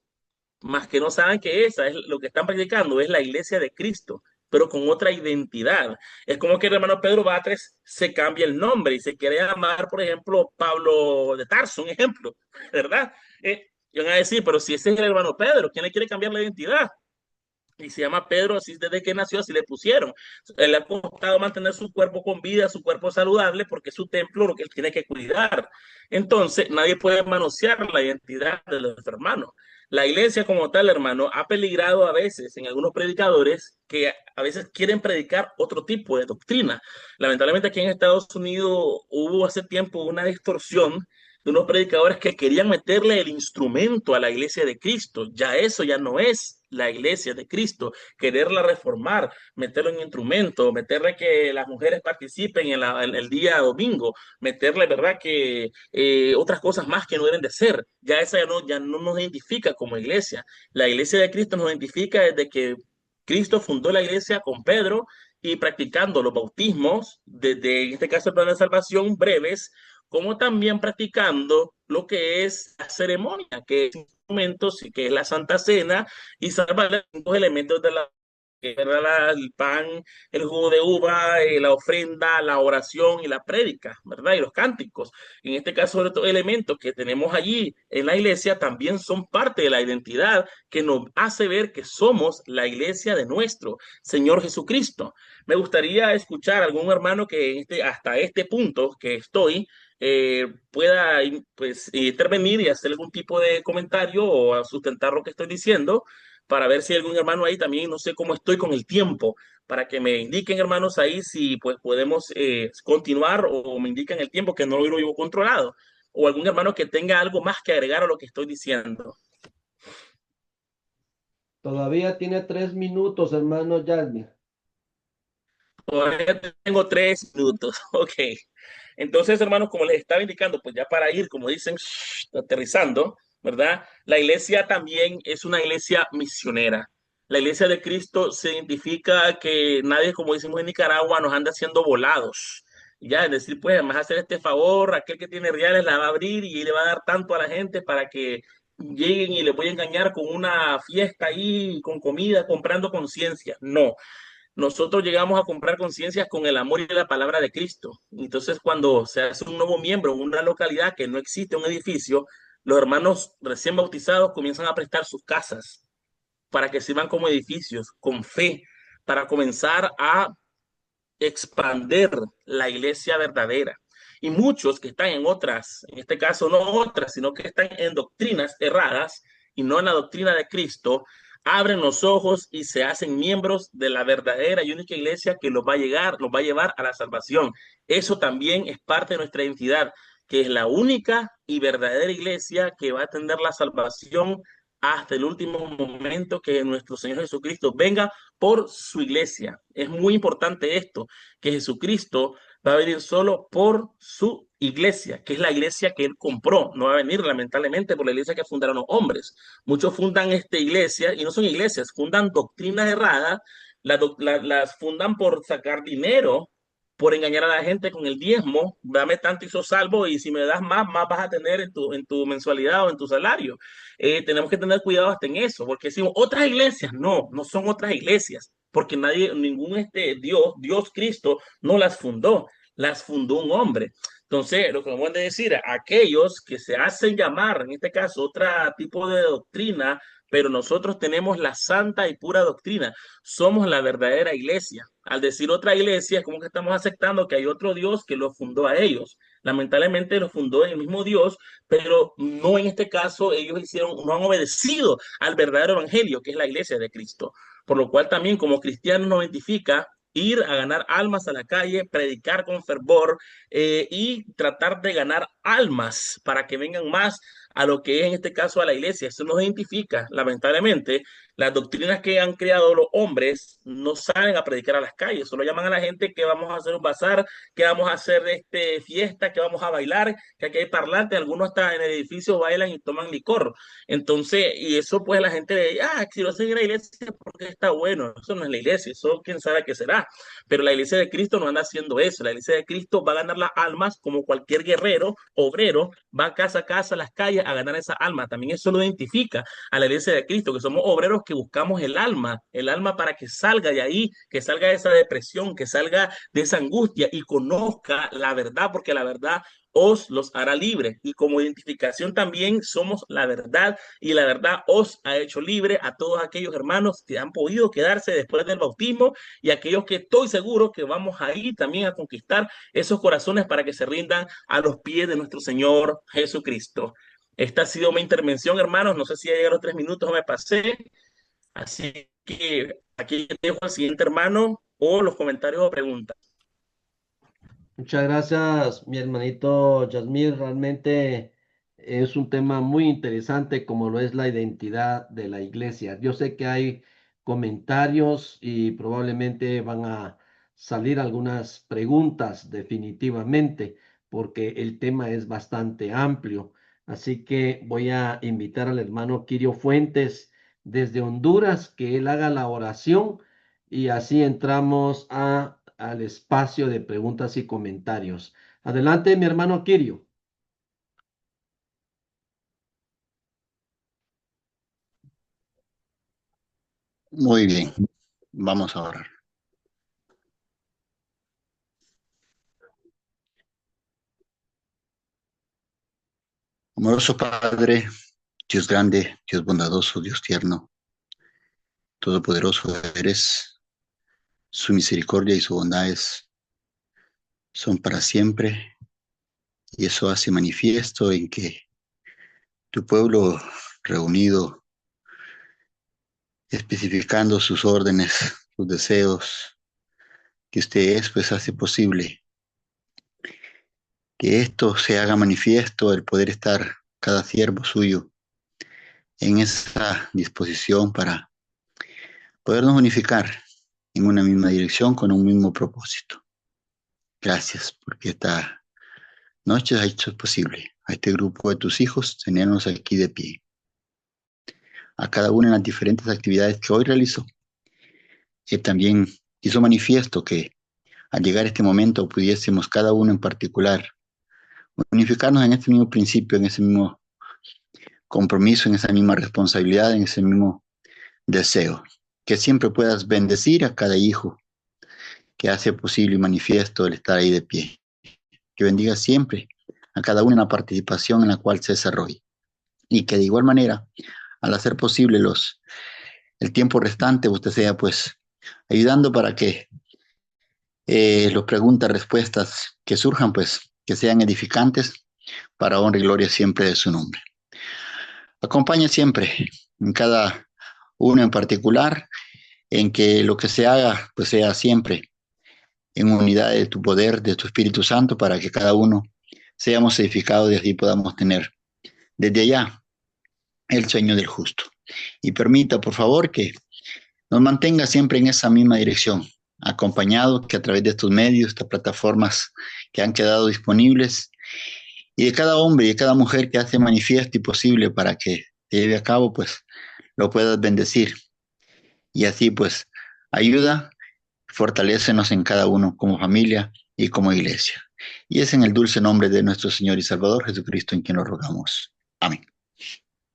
más que no saben que esa es lo que están predicando, es la iglesia de Cristo, pero con otra identidad. Es como que el hermano Pedro Batres se cambia el nombre y se quiere llamar, por ejemplo, Pablo de Tarso, un ejemplo, ¿verdad? Y van a decir, pero si ese es el hermano Pedro, ¿quién le quiere cambiar la identidad? y se llama Pedro, así desde que nació, así le pusieron. Él le ha costado mantener su cuerpo con vida, su cuerpo saludable, porque es su templo lo que él tiene que cuidar. Entonces, nadie puede manosear la identidad de los hermanos. La iglesia como tal, hermano, ha peligrado a veces en algunos predicadores que a veces quieren predicar otro tipo de doctrina. Lamentablemente aquí en Estados Unidos hubo hace tiempo una distorsión de unos predicadores que querían meterle el instrumento a la iglesia de Cristo. Ya eso ya no es la iglesia de Cristo, quererla reformar, meterlo en instrumento, meterle que las mujeres participen en el día domingo, meterle, ¿verdad?, que otras cosas más que no deben de ser. Ya esa ya no nos identifica como iglesia. La iglesia de Cristo nos identifica desde que Cristo fundó la iglesia con Pedro y practicando los bautismos, desde en este caso el plan de salvación breves, como también practicando lo que es la ceremonia, que es momentos, que es la Santa Cena, y salvar los elementos de la que era el pan, el jugo de uva, la ofrenda, la oración y la prédica, ¿verdad? Y los cánticos. En este caso, estos elementos que tenemos allí en la iglesia también son parte de la identidad que nos hace ver que somos la iglesia de nuestro Señor Jesucristo. Me gustaría escuchar a algún hermano que hasta este punto que estoy pueda pues, intervenir y hacer algún tipo de comentario o a sustentar lo que estoy diciendo para ver si hay algún hermano ahí también, no sé cómo estoy con el tiempo, para que me indiquen hermanos ahí si pues podemos continuar o me indican el tiempo que no lo llevo controlado o algún hermano que tenga algo más que agregar a lo que estoy diciendo. Todavía tiene 3 minutos, hermano Yasmin. Todavía tengo 3 minutos, ok. Entonces, hermanos, como les estaba indicando, pues ya para ir, como dicen, aterrizando, ¿verdad? La iglesia también es una iglesia misionera. La iglesia de Cristo se identifica que nadie, como decimos en Nicaragua, nos anda haciendo volados. Ya, es decir, pues, además hacer este favor, aquel que tiene reales la va a abrir y le va a dar tanto a la gente para que lleguen y les voy a engañar con una fiesta ahí, con comida, comprando conciencia. No, nosotros llegamos a comprar conciencias con el amor y la palabra de Cristo. Entonces, cuando se hace un nuevo miembro en una localidad que no existe un edificio, los hermanos recién bautizados comienzan a prestar sus casas para que sirvan como edificios, con fe, para comenzar a expander la iglesia verdadera. Y muchos que están en otras, en este caso no otras, sino que están en doctrinas erradas y no en la doctrina de Cristo, abren los ojos y se hacen miembros de la verdadera y única iglesia que los va a llevar a la salvación. Eso también es parte de nuestra identidad, que es la única y verdadera iglesia que va a tener la salvación hasta el último momento que nuestro Señor Jesucristo venga por su iglesia. Es muy importante esto, que Jesucristo va a venir solo por su iglesia, que es la iglesia que él compró. No va a venir lamentablemente por la iglesia que fundaron los hombres. Muchos fundan esta iglesia y no son iglesias, fundan doctrinas erradas, las fundan por sacar dinero, por engañar a la gente con el diezmo, dame tanto y sos salvo y si me das más, más vas a tener en tu mensualidad o en tu salario. Tenemos que tener cuidado hasta en eso, porque decimos otras iglesias, no, no son otras iglesias, porque nadie, ningún Dios Cristo no las fundó un hombre. Entonces, lo que vamos a decir, aquellos que se hacen llamar, en este caso, otro tipo de doctrina, pero nosotros tenemos la santa y pura doctrina, somos la verdadera iglesia. Al decir otra iglesia, es como que estamos aceptando que hay otro Dios que lo fundó a ellos. Lamentablemente lo fundó el mismo Dios, pero no en este caso ellos no han obedecido al verdadero evangelio, que es la iglesia de Cristo. Por lo cual también como cristianos nos identifica ir a ganar almas a la calle, predicar con fervor y tratar de ganar almas para que vengan más a lo que es en este caso a la iglesia. Eso nos identifica, lamentablemente. Las doctrinas que han creado los hombres no salen a predicar a las calles, solo llaman a la gente que vamos a hacer un bazar, que vamos a hacer fiesta, que vamos a bailar, que aquí hay parlantes, algunos hasta en el edificio bailan y toman licor. Entonces, y eso pues la gente de, si lo hacen en la iglesia, porque está bueno, eso no es la iglesia, eso quién sabe qué será. Pero la iglesia de Cristo no anda haciendo eso, la iglesia de Cristo va a ganar las almas como cualquier guerrero, obrero, va casa a casa, a las calles a ganar esa alma. También eso lo identifica a la iglesia de Cristo, que somos obreros que buscamos el alma para que salga de ahí, que salga de esa depresión, que salga de esa angustia y conozca la verdad, porque la verdad os los hará libres. Y como identificación también somos la verdad y la verdad os ha hecho libre a todos aquellos hermanos que han podido quedarse después del bautismo y aquellos que estoy seguro que vamos a ir también a conquistar esos corazones para que se rindan a los pies de nuestro Señor Jesucristo. Esta ha sido mi intervención, hermanos. No sé si ya llegaron los 3 minutos o me pasé. Así que aquí dejo al siguiente hermano o los comentarios o preguntas. Muchas gracias, mi hermanito Yasmir. Realmente es un tema muy interesante como lo es la identidad de la iglesia. Yo sé que hay comentarios y probablemente van a salir algunas preguntas definitivamente porque el tema es bastante amplio. Así que voy a invitar al hermano Kirio Fuentes desde Honduras que él haga la oración y así entramos al espacio de preguntas y comentarios. Adelante, mi hermano Kirio. Muy bien, vamos a orar. Amoroso Padre, Dios grande, Dios bondadoso, Dios tierno, todopoderoso eres, su misericordia y sus bondades son para siempre, y eso hace manifiesto en que tu pueblo reunido, especificando sus órdenes, sus deseos, que usted es, pues hace posible que esto se haga manifiesto, el poder estar cada siervo suyo en esa disposición para podernos unificar en una misma dirección con un mismo propósito. Gracias, porque esta noche has hecho posible a este grupo de tus hijos tenernos aquí de pie. A cada uno en las diferentes actividades que hoy realizó. Él también hizo manifiesto que al llegar a este momento pudiésemos cada uno en particular unificarnos en este mismo principio, en ese mismo compromiso, en esa misma responsabilidad, en ese mismo deseo. Que siempre puedas bendecir a cada hijo que hace posible y manifiesto el estar ahí de pie. Que bendiga siempre a cada uno en la participación en la cual se desarrolle. Y que de igual manera, al hacer posible el tiempo restante, usted sea pues ayudando para que las preguntas, respuestas que surjan, pues que sean edificantes para honra y gloria siempre de su nombre. Acompaña siempre en cada uno en particular, en que lo que se haga pues sea siempre en unidad de tu poder, de tu Espíritu Santo, para que cada uno seamos edificados y así podamos tener desde allá el sueño del justo. Y permita, por favor, que nos mantenga siempre en esa misma dirección, acompañado que a través de estos medios, estas plataformas que han quedado disponibles, y de cada hombre y de cada mujer que hace manifiesto y posible para que se lleve a cabo, pues lo puedas bendecir. Y así, pues, ayuda, fortalécenos en cada uno como familia y como iglesia. Y es en el dulce nombre de nuestro Señor y Salvador Jesucristo en quien lo rogamos. Amén.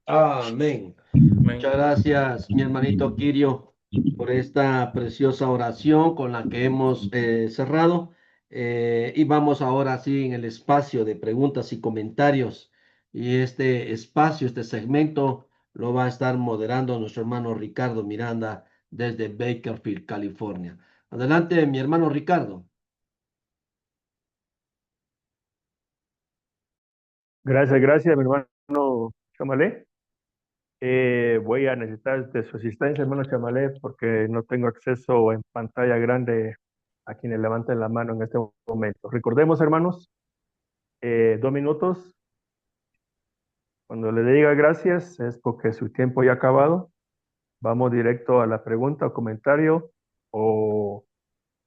Amén. Amén. Muchas gracias, mi hermanito Kirio, por esta preciosa oración con la que hemos cerrado. Y vamos ahora sí en el espacio de preguntas y comentarios. Y este espacio, este segmento, lo va a estar moderando nuestro hermano Ricardo Miranda desde Bakersfield, California. Adelante, mi hermano Ricardo. Gracias, mi hermano Chamalé. Voy a necesitar de su asistencia, hermano Chamalé, porque no tengo acceso en pantalla grande a quienes levanten la mano en este momento. Recordemos, hermanos, 2 minutos. Cuando le diga gracias es porque su tiempo ya ha acabado. Vamos directo a la pregunta o comentario o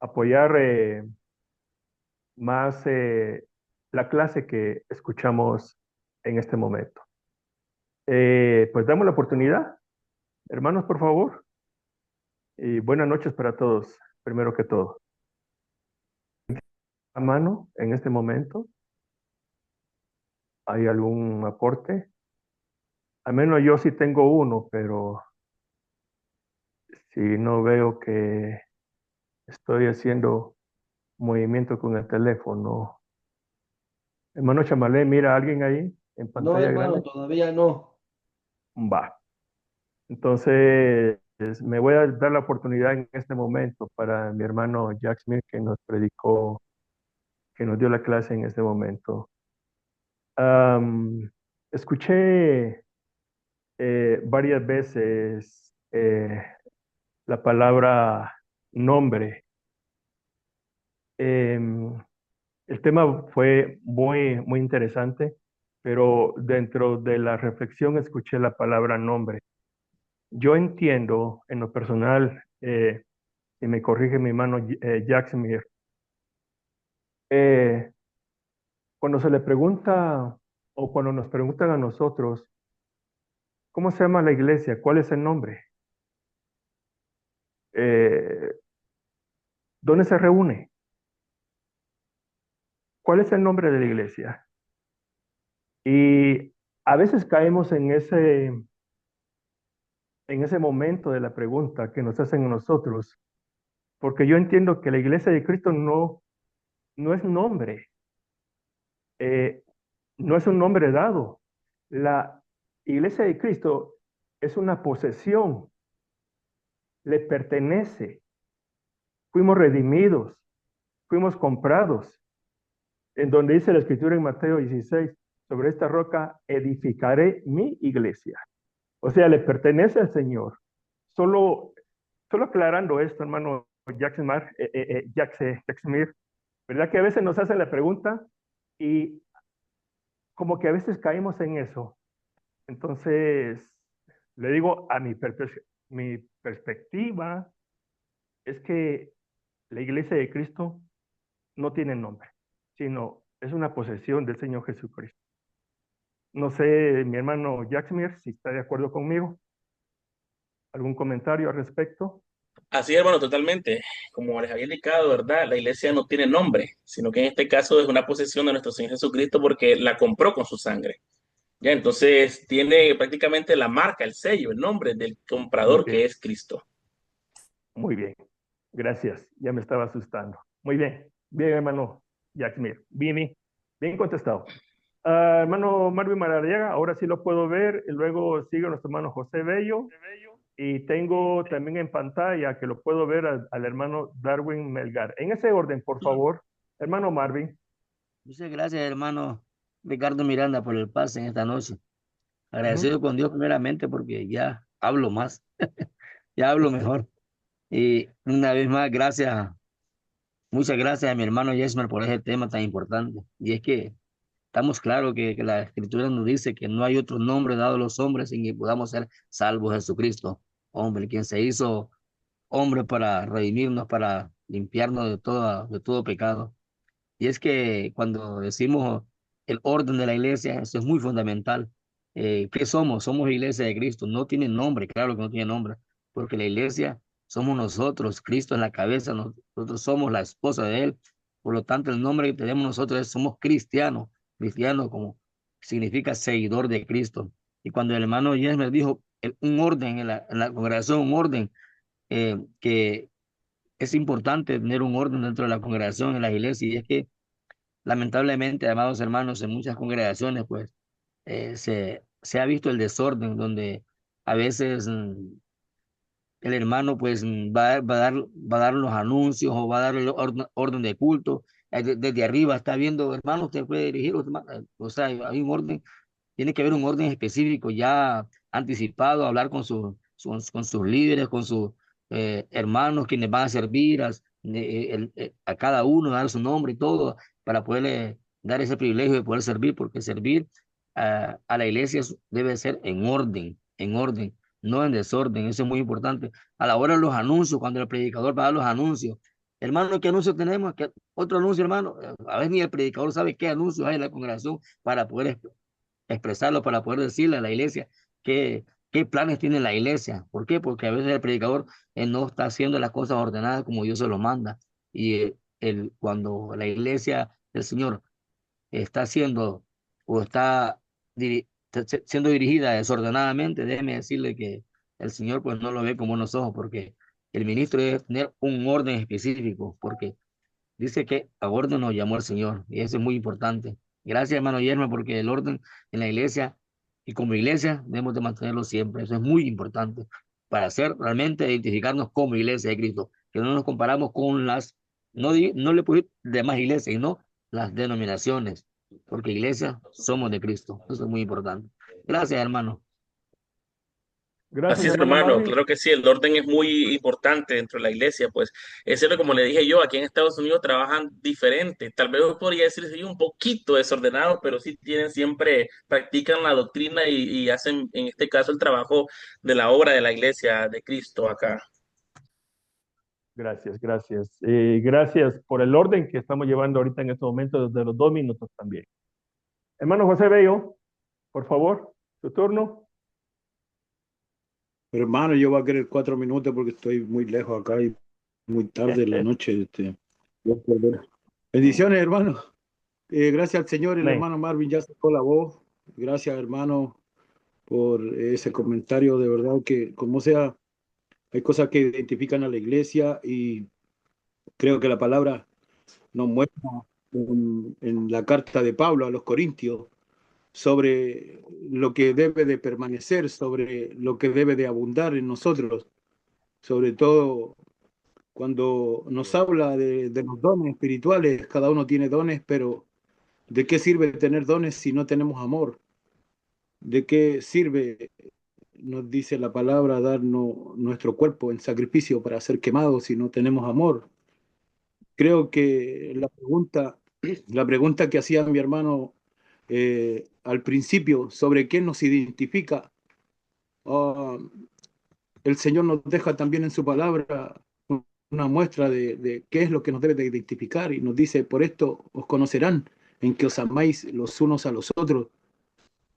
apoyar más la clase que escuchamos en este momento. Pues damos la oportunidad. Hermanos, por favor. Y buenas noches para todos, primero que todo. A mano, en este momento, ¿hay algún aporte? Al menos yo sí tengo uno, pero si no veo que estoy haciendo movimiento con el teléfono, Hermano Chamalé, mira a alguien ahí en No, pantalla hermano, grande. todavía no. Va. Entonces, me voy a dar la oportunidad en este momento para mi hermano Jack Smith que nos predicó, que nos dio la clase en este momento. Am, Escuché varias veces la palabra nombre. Em, el tema fue muy interesante, pero dentro de la reflexión escuché la palabra nombre. Yo entiendo en lo personal, y me corrige mi hermano Jack Smith, eh, cuando se le pregunta o cuando nos preguntan a nosotros, ¿cómo se llama la iglesia? ¿Cuál es el nombre? Eh, ¿Dónde se reúne? ¿Cuál es el nombre de la iglesia? Y a veces caemos en ese momento de la pregunta que nos hacen a nosotros, porque yo entiendo que la iglesia de Cristo no es nombre, eh, no es un nombre dado. La iglesia de Cristo es una posesión, le pertenece, fuimos redimidos, fuimos comprados, en donde dice la escritura en Mateo 16, sobre esta roca edificaré mi iglesia. O sea, le pertenece al Señor. Solo, solo aclarando esto, hermano Jack Smith, ¿verdad? Que a veces nos hacen la pregunta y como que a veces caemos en eso. Entonces, le digo, mi perspectiva es que la iglesia de Cristo no tiene nombre, sino es una posesión del Señor Jesucristo. No sé, mi hermano Jack Smith, si está de acuerdo conmigo. ¿Algún comentario al respecto? Así es, hermano, totalmente. Como les había indicado, ¿verdad? La iglesia no tiene nombre, sino que en este caso es una posesión de nuestro Señor Jesucristo porque la compró con su sangre. Ya, entonces tiene prácticamente la marca, el sello, el nombre del Muy comprador que bien, es Cristo. muy bien. Gracias, ya me estaba asustando. Muy bien, bien, hermano Jack Smith. Bien, bien contestado. Hermano Marvin Maradiaga, ahora sí lo puedo ver. Y luego sigue nuestro hermano José Bello. Y tengo también en pantalla que lo puedo ver al hermano Darwin Melgar. En ese orden, por favor, hermano Marvin. Muchas gracias, hermano Ricardo Miranda, por el pase en esta noche. Ujú. Agradecido con Dios primeramente porque ya hablo más, ya hablo mejor. Y una vez más, muchas gracias a mi hermano Yesmer por ese tema tan importante. Y es que estamos claros que la Escritura nos dice que no hay otro nombre dado a los hombres en que podamos ser salvos Jesucristo, hombre, quien se hizo hombre para redimirnos, para limpiarnos de todo pecado. Y es que cuando decimos el orden de la iglesia, eso es muy fundamental. ¿Qué somos? Somos iglesia de Cristo. No tiene nombre, claro que no tiene nombre, porque la iglesia somos nosotros, Cristo es la cabeza, nosotros somos la esposa de Él. Por lo tanto, el nombre que tenemos nosotros somos cristianos. Cristiano como significa seguidor de Cristo. Y cuando el hermano James me dijo un orden en la congregación, un orden que es importante tener un orden dentro de la congregación en la iglesia, y es que lamentablemente, amados hermanos, en muchas congregaciones, pues, se ha visto el desorden donde a veces el hermano, pues, va a dar los anuncios o va a dar el orden de culto. Desde arriba está viendo, hermano, usted puede dirigir, o sea, hay un orden, tiene que haber un orden específico ya anticipado, hablar con sus líderes, con sus hermanos, quienes van a servir a cada uno, dar su nombre y todo, para poderle dar ese privilegio de poder servir, porque servir a la iglesia debe ser en orden, no en desorden, eso es muy importante. A la hora de los anuncios, cuando el predicador va a dar los anuncios, hermano, ¿qué anuncio tenemos? ¿Qué otro anuncio, hermano? A veces ni el predicador sabe qué anuncios hay en la congregación para poder expresarlo, para poder decirle a la iglesia qué planes tiene la iglesia. ¿Por qué? Porque a veces el predicador no está haciendo las cosas ordenadas como Dios se lo manda. Y cuando la iglesia del Señor está haciendo o está siendo dirigida desordenadamente, déjeme decirle que el Señor pues no lo ve con buenos ojos, porque el ministro debe tener un orden específico, porque dice que a orden nos llamó el Señor, y eso es muy importante. Gracias, hermano Yerma, porque el orden en la iglesia y como iglesia debemos de mantenerlo siempre. Eso es muy importante para hacer realmente identificarnos como iglesia de Cristo, que no nos comparamos con no le puedo decir demás iglesias, sino las denominaciones, porque iglesia somos de Cristo. Eso es muy importante. Gracias, hermano. Gracias, Así es, hermano hermano, Marvin. claro que sí, el orden es muy importante dentro de la iglesia, pues es cierto, como le dije yo, aquí en Estados Unidos trabajan diferente, tal vez podría decirse yo un poquito desordenado, pero sí tienen siempre, practican la doctrina y hacen en este caso el trabajo de la obra de la iglesia de Cristo acá. Gracias, gracias. Gracias por el orden que estamos llevando ahorita en este momento desde los 2 minutos también. Hermano José Bello, por favor, su turno. Hermano, yo voy a querer 4 minutos porque estoy muy lejos acá y muy tarde en la noche. Voy a perder. Bendiciones, hermano. Gracias al Señor, el Amén. hermano Marvin ya sacó la voz. Gracias, hermano, por ese comentario. De verdad que, como sea, hay cosas que identifican a la iglesia y creo que la palabra nos muestra en la carta de Pablo a los Corintios sobre lo que debe de permanecer, sobre lo que debe de abundar en nosotros, sobre todo cuando nos habla de los dones espirituales. Cada uno tiene dones, pero ¿de qué sirve tener dones si no tenemos amor? ¿De qué sirve, nos dice la palabra, darnos nuestro cuerpo en sacrificio para ser quemados si no tenemos amor? Creo que la pregunta que hacía mi hermano al principio sobre qué nos identifica, ah, el Señor nos deja también en su palabra una muestra de qué es lo que nos debe de identificar y nos dice, por esto os conocerán, en que os amáis los unos a los otros.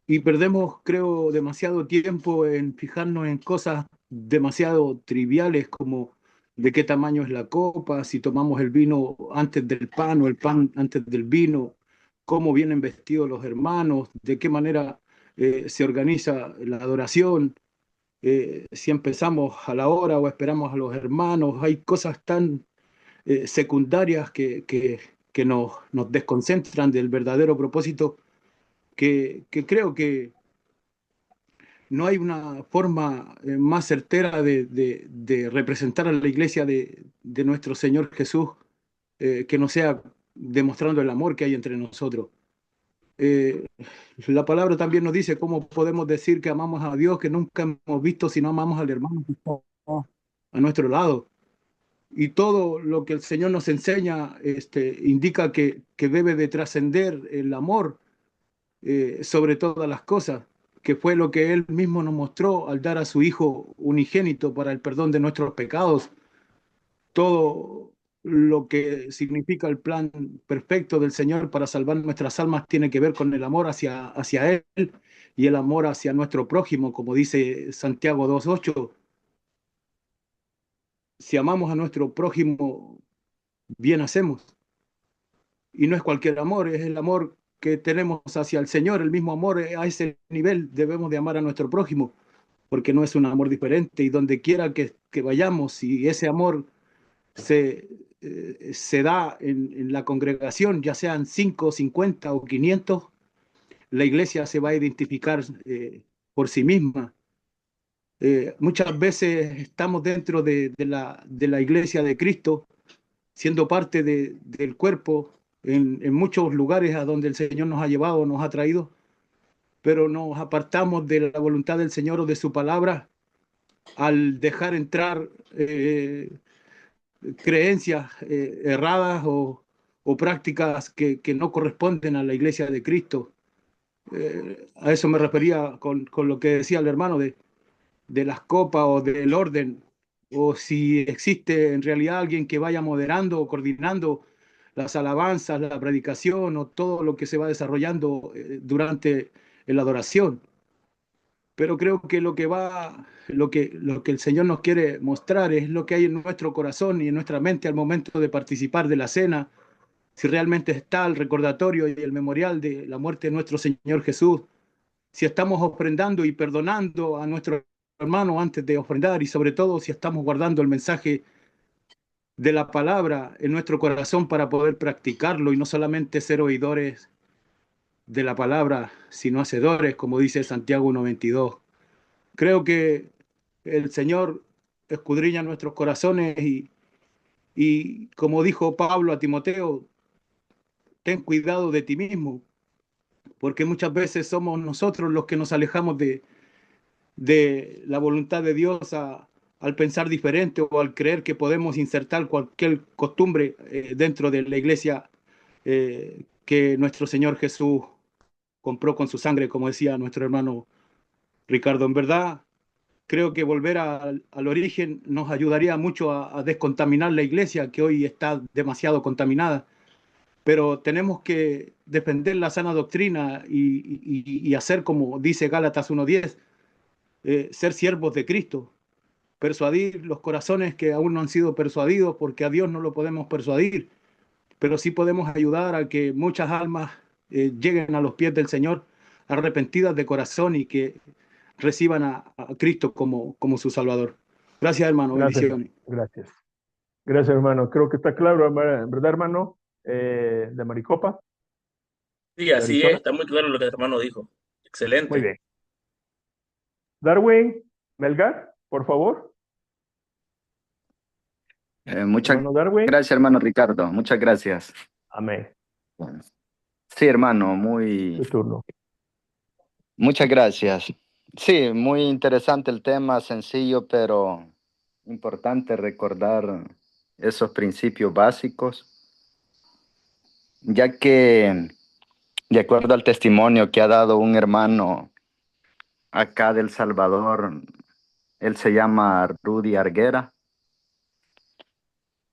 Y perdemos, creo, demasiado tiempo en fijarnos en cosas demasiado triviales como de qué tamaño es la copa, si tomamos el vino antes del pan o el pan antes del vino, cómo vienen vestidos los hermanos, de qué manera se organiza la adoración, si empezamos a la hora o esperamos a los hermanos. Hay cosas tan secundarias que nos desconcentran del verdadero propósito que creo que no hay una forma más certera de representar a la iglesia de nuestro Señor Jesús que no sea demostrando el amor que hay entre nosotros. Eh, la palabra también nos dice cómo podemos decir que amamos a Dios que nunca hemos visto si no amamos al hermano que está a nuestro lado. Y todo lo que el Señor nos enseña indica que debe de trascender el amor sobre todas las cosas, que fue lo que Él mismo nos mostró al dar a su Hijo unigénito para el perdón de nuestros pecados. Todo lo que significa el plan perfecto del Señor para salvar nuestras almas tiene que ver con el amor hacia Él y el amor hacia nuestro prójimo, como dice Santiago 2:8. Si amamos a nuestro prójimo, bien hacemos. Y no es cualquier amor, es el amor que tenemos hacia el Señor, el mismo amor. A ese nivel debemos de amar a nuestro prójimo, porque no es un amor diferente. Y donde quiera que vayamos, si ese amor se da en la congregación, ya sean 5, 50 o 500, la iglesia se va a identificar por sí misma. Muchas veces estamos dentro de la iglesia de Cristo, siendo parte del cuerpo en muchos lugares a donde el Señor nos ha llevado, nos ha traído, pero nos apartamos de la voluntad del Señor o de su palabra al dejar entrar creencias erradas o prácticas que no corresponden a la iglesia de Cristo. A eso me refería con lo que decía el hermano de las copas o del orden, o si existe en realidad alguien que vaya moderando o coordinando las alabanzas, la predicación o todo lo que se va desarrollando durante la adoración. Pero creo que lo que el Señor nos quiere mostrar es lo que hay en nuestro corazón y en nuestra mente al momento de participar de la cena, si realmente está el recordatorio y el memorial de la muerte de nuestro Señor Jesús, si estamos ofrendando y perdonando a nuestro hermano antes de ofrendar y sobre todo si estamos guardando el mensaje de la palabra en nuestro corazón para poder practicarlo y no solamente ser oidores de la palabra, sino hacedores, como dice Santiago 1:22. Creo que el Señor escudriña nuestros corazones y como dijo Pablo a Timoteo, ten cuidado de ti mismo, porque muchas veces somos nosotros los que nos alejamos de la voluntad de Dios al pensar diferente o al creer que podemos insertar cualquier costumbre dentro de la iglesia que nuestro Señor Jesús compró con su sangre, como decía nuestro hermano Ricardo. En verdad, creo que volver al origen nos ayudaría mucho a descontaminar la iglesia, que hoy está demasiado contaminada. Pero tenemos que defender la sana doctrina y hacer como dice Gálatas 1:10, ser siervos de Cristo, persuadir los corazones que aún no han sido persuadidos, porque a Dios no lo podemos persuadir, pero sí podemos ayudar a que muchas almas lleguen a los pies del Señor arrepentidas de corazón y que reciban a Cristo como su Salvador. Gracias, hermano. Gracias, Bendiciones. gracias. Gracias, hermano. Creo que está claro, ¿verdad, hermano? De Maricopa. Sí, así es, Arizona. está muy claro lo que el hermano dijo. Muy Excelente. bien. Darwin Melgar, por favor. Muchas Hermano Darwin. gracias, hermano Ricardo. Muchas gracias. Amén. Sí, hermano, Su turno. muchas gracias. Sí, muy interesante el tema, sencillo, pero importante recordar esos principios básicos, ya que, de acuerdo al testimonio que ha dado un hermano acá del Salvador, él se llama Rudy Arguera,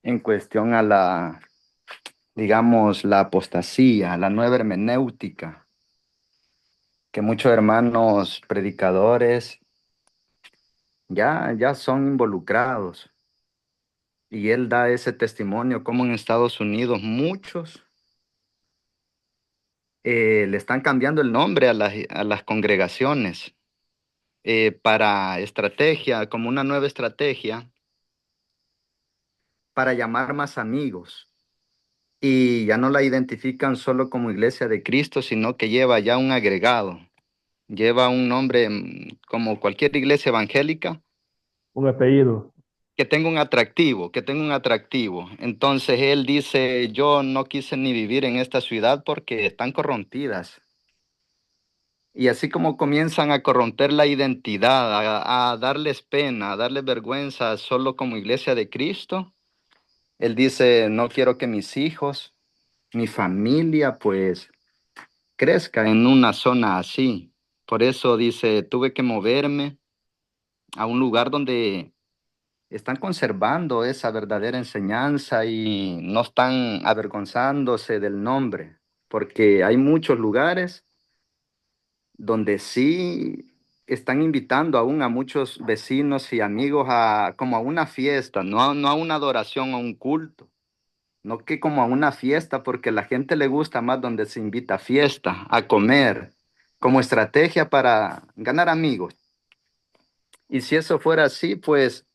en cuestión a la, digamos, la apostasía, la nueva hermenéutica, que muchos hermanos predicadores ya son involucrados. Y él da ese testimonio como en Estados Unidos muchos le están cambiando el nombre a las congregaciones para estrategia, como una nueva estrategia para llamar más amigos. Y ya no la identifican solo como Iglesia de Cristo, sino que lleva ya un agregado. Lleva un nombre como cualquier iglesia evangélica. Un apellido. Que tenga un atractivo. Entonces él dice, yo no quise ni vivir en esta ciudad porque están corrompidas. Y así como comienzan a corromper la identidad, a darles pena, a darles vergüenza solo como iglesia de Cristo, él dice, no quiero que mis hijos, mi familia, pues, crezca en una zona así. Por eso dice, tuve que moverme a un lugar donde están conservando esa verdadera enseñanza y no están avergonzándose del nombre, porque hay muchos lugares donde sí están invitando aún a muchos vecinos y amigos como a una fiesta, no a una adoración o un culto, no que como a una fiesta, porque a la gente le gusta más donde se invita a fiesta, a comer, como estrategia para ganar amigos. Y si eso fuera así, pues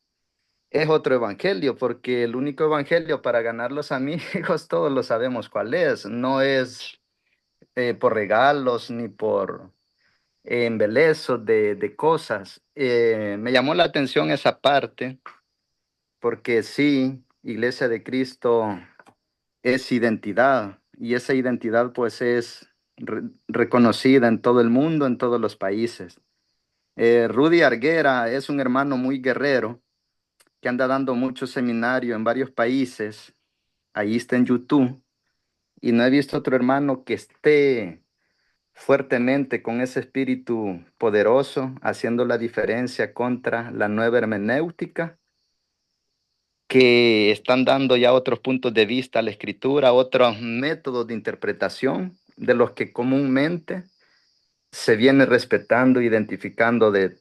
es otro evangelio, porque el único evangelio para ganar los amigos, todos lo sabemos cuál es, no es por regalos ni por embelezos de cosas. Me llamó la atención esa parte, porque sí, Iglesia de Cristo es identidad, y esa identidad pues es reconocida en todo el mundo, en todos los países. Rudy Arguera es un hermano muy guerrero, que anda dando mucho seminario en varios países. Ahí está en YouTube. Y no he visto otro hermano que esté fuertemente con ese espíritu poderoso, haciendo la diferencia contra la nueva hermenéutica, que están dando ya otros puntos de vista a la escritura, otros métodos de interpretación de los que comúnmente se viene respetando, identificando de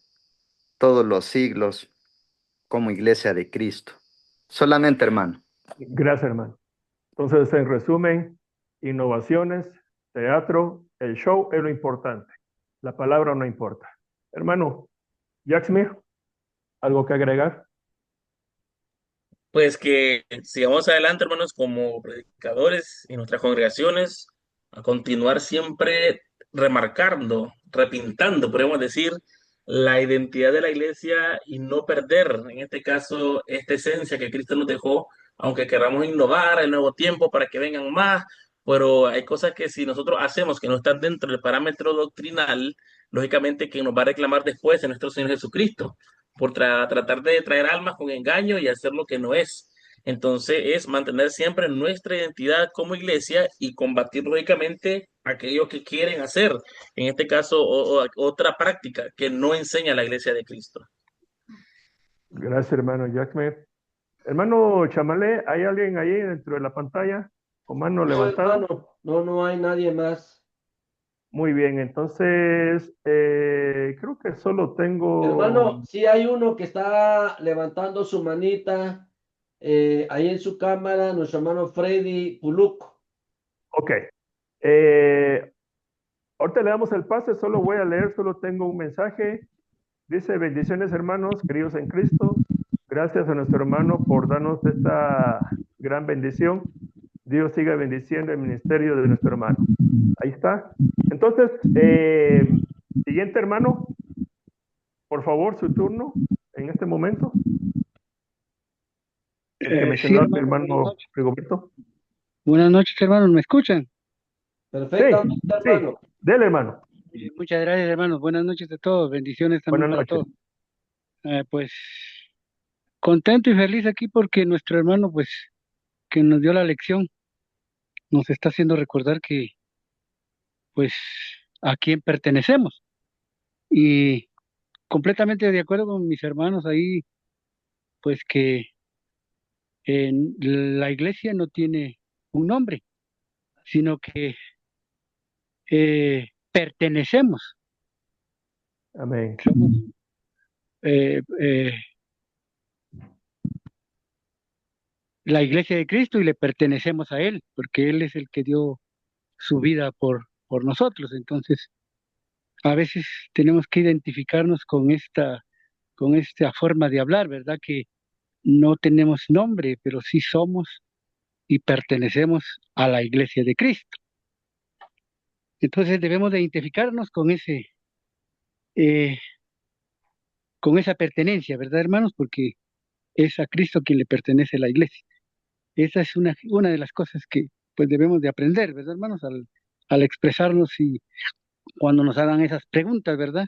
todos los siglos como Iglesia de Cristo. Solamente, hermano. Gracias, hermano. Entonces, en resumen, innovaciones, teatro, el show es lo importante. La palabra no importa. Hermano, Jack Smith, ¿algo que agregar? Pues que sigamos adelante, hermanos, como predicadores en nuestras congregaciones, a continuar siempre remarcando, repintando, podemos decir, la identidad de la iglesia y no perder, en este caso, esta esencia que Cristo nos dejó, aunque queramos innovar el nuevo tiempo para que vengan más, pero hay cosas que si nosotros hacemos que no están dentro del parámetro doctrinal, lógicamente que nos va a reclamar después de nuestro Señor Jesucristo, por tratar de traer almas con engaño y hacer lo que no es. Entonces es mantener siempre nuestra identidad como iglesia y combatir lógicamente aquellos que quieren hacer, en este caso, otra práctica que no enseña la iglesia de Cristo. Gracias, hermano Jackme. Hermano Chamalé, ¿hay alguien ahí dentro de la pantalla con mano No, levantada? hermano, no hay nadie más. Muy bien, entonces creo que solo tengo... Hermano, sí hay uno que está levantando su manita ahí en su cámara, nuestro hermano Freddy Puluk. Ok. Ahorita le damos el pase, solo voy a leer, solo tengo un mensaje. Dice: bendiciones, hermanos, queridos en Cristo. Gracias a nuestro hermano por darnos esta gran bendición. Dios siga bendiciendo el ministerio de nuestro hermano. Ahí está. Entonces, siguiente hermano, por favor, su turno en este momento. El que mencionó Sí, el hermano Rigoberto. buenas noches, hermanos, ¿me escuchan? Perfectamente, Sí, hermano. dele, hermano. Muchas gracias, hermanos. Buenas noches a todos. Bendiciones también Buenas para noches. todos. Pues contento y feliz aquí porque nuestro hermano, pues, que nos dio la lección, nos está haciendo recordar que, pues, a quién pertenecemos. Y completamente de acuerdo con mis hermanos ahí, pues que la iglesia no tiene un nombre, sino que pertenecemos. Amén. Somos la iglesia de Cristo y le pertenecemos a Él, porque Él es el que dio su vida por nosotros. Entonces, a veces tenemos que identificarnos con esta forma de hablar, ¿verdad? Que no tenemos nombre, pero sí somos y pertenecemos a la iglesia de Cristo. Entonces debemos de identificarnos eh, con esa pertenencia, ¿verdad, hermanos? Porque es a Cristo quien le pertenece la iglesia. Esa es una de las cosas que pues debemos de aprender, ¿verdad, hermanos? Al expresarnos y cuando nos hagan esas preguntas, ¿verdad?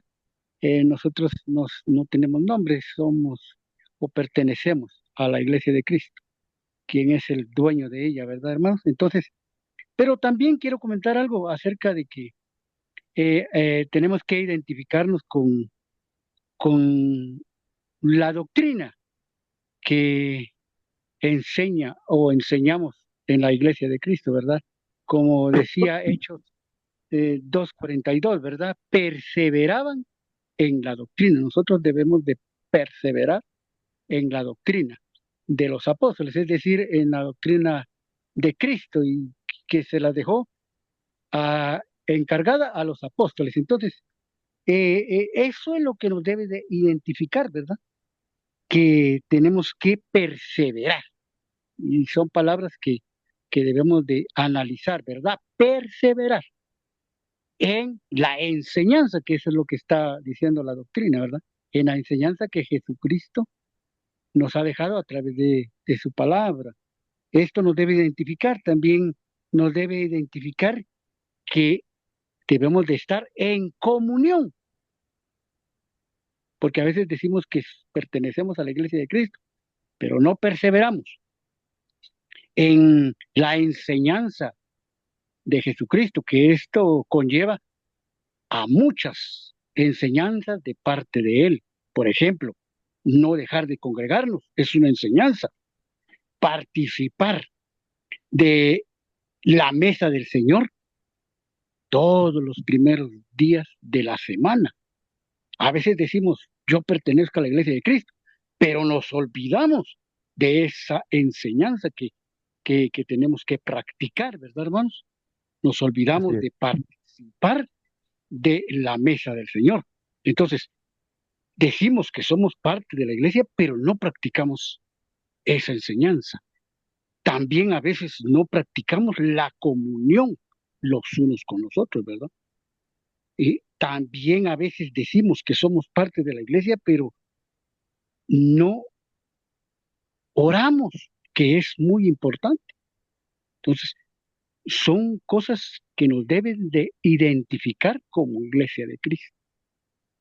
Nosotros no tenemos nombre, somos o pertenecemos a la iglesia de Cristo, quien es el dueño de ella, ¿verdad, hermanos? Entonces, pero también quiero comentar algo acerca de que tenemos que identificarnos con la doctrina que enseña o enseñamos en la iglesia de Cristo, ¿verdad? Como decía Hechos 2:42, ¿verdad? Perseveraban en la doctrina. Nosotros debemos de perseverar en la doctrina de los apóstoles, es decir, en la doctrina de Cristo y que se la dejó encargada a los apóstoles. Entonces, eso es lo que nos debe de identificar, ¿verdad? Que tenemos que perseverar. Y son palabras que debemos de analizar, ¿verdad? Perseverar en la enseñanza, que eso es lo que está diciendo la doctrina, ¿verdad? En la enseñanza que Jesucristo nos ha dejado a través de su palabra. Esto nos debe identificar, también nos debe identificar que debemos de estar en comunión, porque a veces decimos que pertenecemos a la iglesia de Cristo, pero no perseveramos en la enseñanza de Jesucristo, que esto conlleva a muchas enseñanzas de parte de Él. Por ejemplo, no dejar de congregarnos es una enseñanza. Participar de la mesa del Señor todos los primeros días de la semana. A veces decimos, yo pertenezco a la iglesia de Cristo, pero nos olvidamos de esa enseñanza que tenemos que practicar, ¿verdad, hermanos? Nos olvidamos de participar de la mesa del Señor. Entonces, decimos que somos parte de la iglesia, pero no practicamos esa enseñanza. También a veces no practicamos la comunión los unos con los otros, ¿verdad? Y también a veces decimos que somos parte de la iglesia, pero no oramos, que es muy importante. Entonces, son cosas que nos deben de identificar como iglesia de Cristo.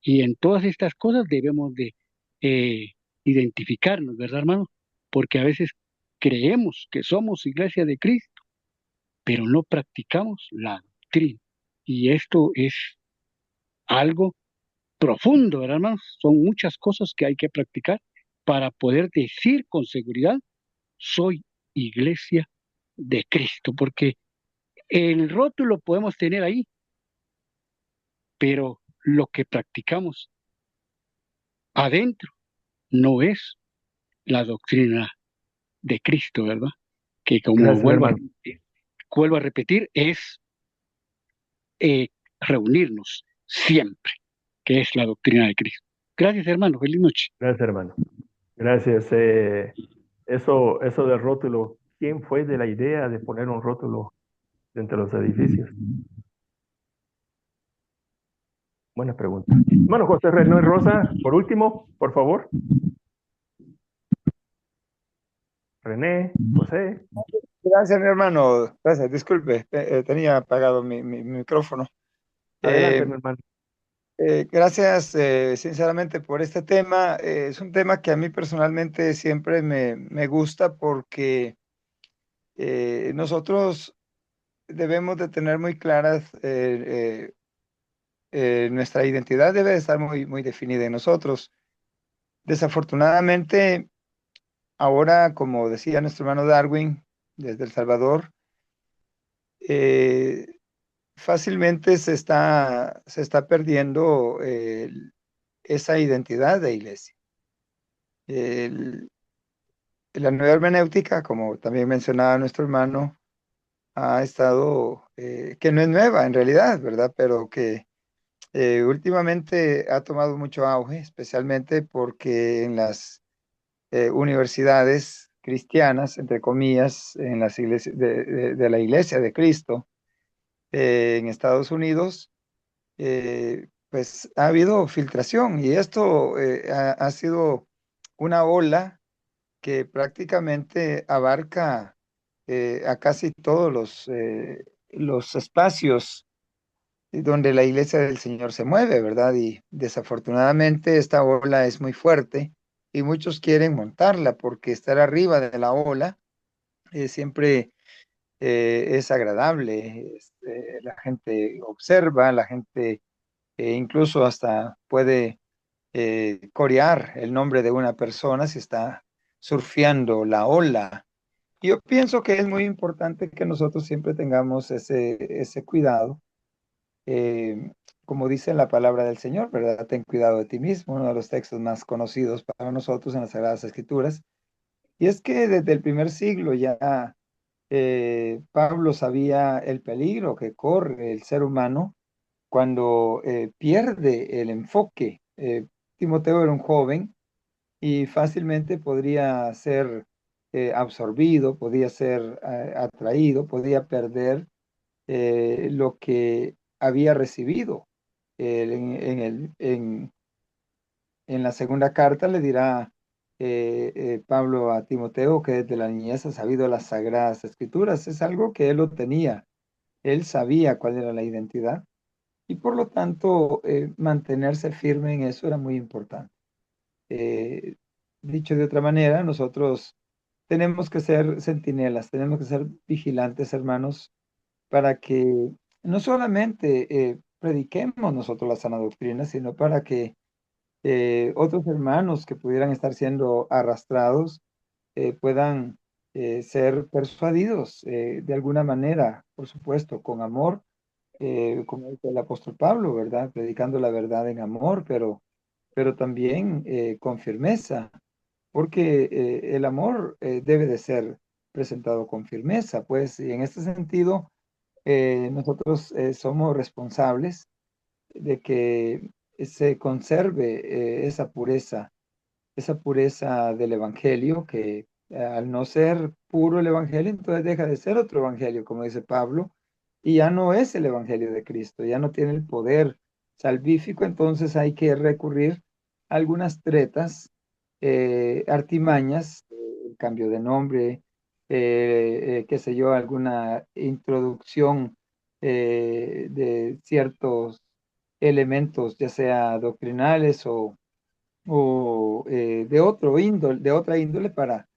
Y en todas estas cosas debemos de identificarnos, ¿verdad, hermano? Porque a veces creemos que somos iglesia de Cristo, pero no practicamos la doctrina. Y esto es algo profundo, ¿verdad, hermano? Son muchas cosas que hay que practicar para poder decir con seguridad, soy iglesia de Cristo, porque el rótulo podemos tener ahí, pero lo que practicamos adentro no es la doctrina de Cristo, ¿verdad? Que como Gracias, hermano. vuelvo a repetir, es reunirnos siempre, que es la doctrina de Cristo. Gracias, hermano. Feliz noche. Gracias, hermano. Gracias. Eso del rótulo, ¿quién fue de la idea de poner un rótulo entre los edificios? Buena pregunta. Hermano José René Rosa, por último, por favor. René, José. Gracias, mi hermano. Gracias, disculpe, tenía apagado mi micrófono. Adelante, mi hermano. Gracias, sinceramente, por este tema. Es un tema que a mí personalmente siempre me gusta porque nosotros debemos de tener muy claras, nuestra identidad debe de estar muy definida en nosotros. Desafortunadamente, ahora, como decía nuestro hermano Darwin, desde El Salvador, fácilmente se está perdiendo esa identidad de iglesia. La nueva hermenéutica, como también mencionaba nuestro hermano, ha estado, que no es nueva en realidad, ¿verdad? Pero que últimamente ha tomado mucho auge, especialmente porque en las universidades cristianas, entre comillas, en las iglesias de la Iglesia de Cristo, en Estados Unidos, pues ha habido filtración y esto ha sido una ola que prácticamente abarca a casi todos los espacios donde la iglesia del Señor se mueve, ¿verdad? Y desafortunadamente esta ola es muy fuerte y muchos quieren montarla porque estar arriba de la ola siempre es agradable. La gente observa, la gente incluso hasta puede corear el nombre de una persona si está surfeando la ola. Yo pienso que es muy importante que nosotros siempre tengamos ese cuidado. Como dice la palabra del Señor, ¿verdad? Ten cuidado de ti mismo, uno de los textos más conocidos para nosotros en las Sagradas Escrituras. Y es que desde el primer siglo ya Pablo sabía el peligro que corre el ser humano cuando pierde el enfoque. Timoteo era un joven y fácilmente podría ser absorbido, podía ser atraído, podía perder lo que había recibido. En la segunda carta le dirá Pablo a Timoteo que desde la niñez ha sabido las sagradas escrituras. Es algo que él lo tenía. Él sabía cuál era la identidad y por lo tanto mantenerse firme en eso era muy importante. Dicho de otra manera, nosotros tenemos que ser centinelas, tenemos que ser vigilantes, hermanos, para que no solamente prediquemos nosotros la sana doctrina, sino para que otros hermanos que pudieran estar siendo arrastrados puedan ser persuadidos de alguna manera, por supuesto, con amor, como dice el apóstol Pablo, ¿verdad? Predicando la verdad en amor, pero también con firmeza, porque el amor debe de ser presentado con firmeza, pues, y en este sentido, nosotros somos responsables de que se conserve esa pureza del Evangelio, que al no ser puro el Evangelio, entonces deja de ser otro Evangelio, como dice Pablo, y ya no es el Evangelio de Cristo, ya no tiene el poder salvífico, entonces hay que recurrir a algunas tretas, artimañas, el cambio de nombre, qué sé yo, alguna introducción de ciertos elementos, ya sea doctrinales o de otra índole para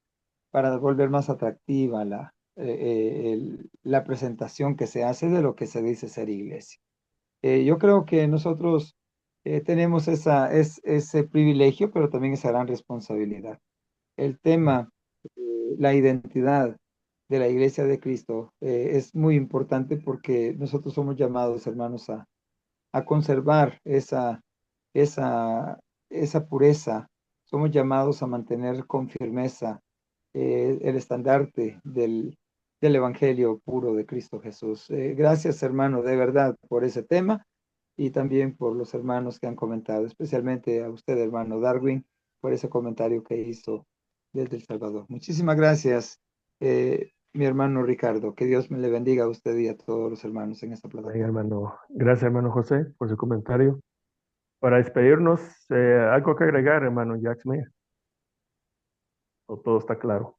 volver más atractiva la presentación que se hace de lo que se dice ser iglesia. Yo creo que nosotros tenemos ese privilegio, pero también esa gran responsabilidad. El tema, la identidad de la Iglesia de Cristo es muy importante porque nosotros somos llamados, hermanos, a conservar esa, esa pureza. Somos llamados a mantener con firmeza el estandarte del Evangelio puro de Cristo Jesús. Gracias, hermano, de verdad, por ese tema y también por los hermanos que han comentado, especialmente a usted, hermano Darwin, por ese comentario que hizo desde El Salvador. Muchísimas gracias, mi hermano Ricardo. Que Dios me le bendiga a usted y a todos los hermanos en esta Amén, plataforma. hermano. Gracias, hermano José, por su comentario. Para despedirnos, algo que agregar, hermano Jackson. ¿O todo está claro?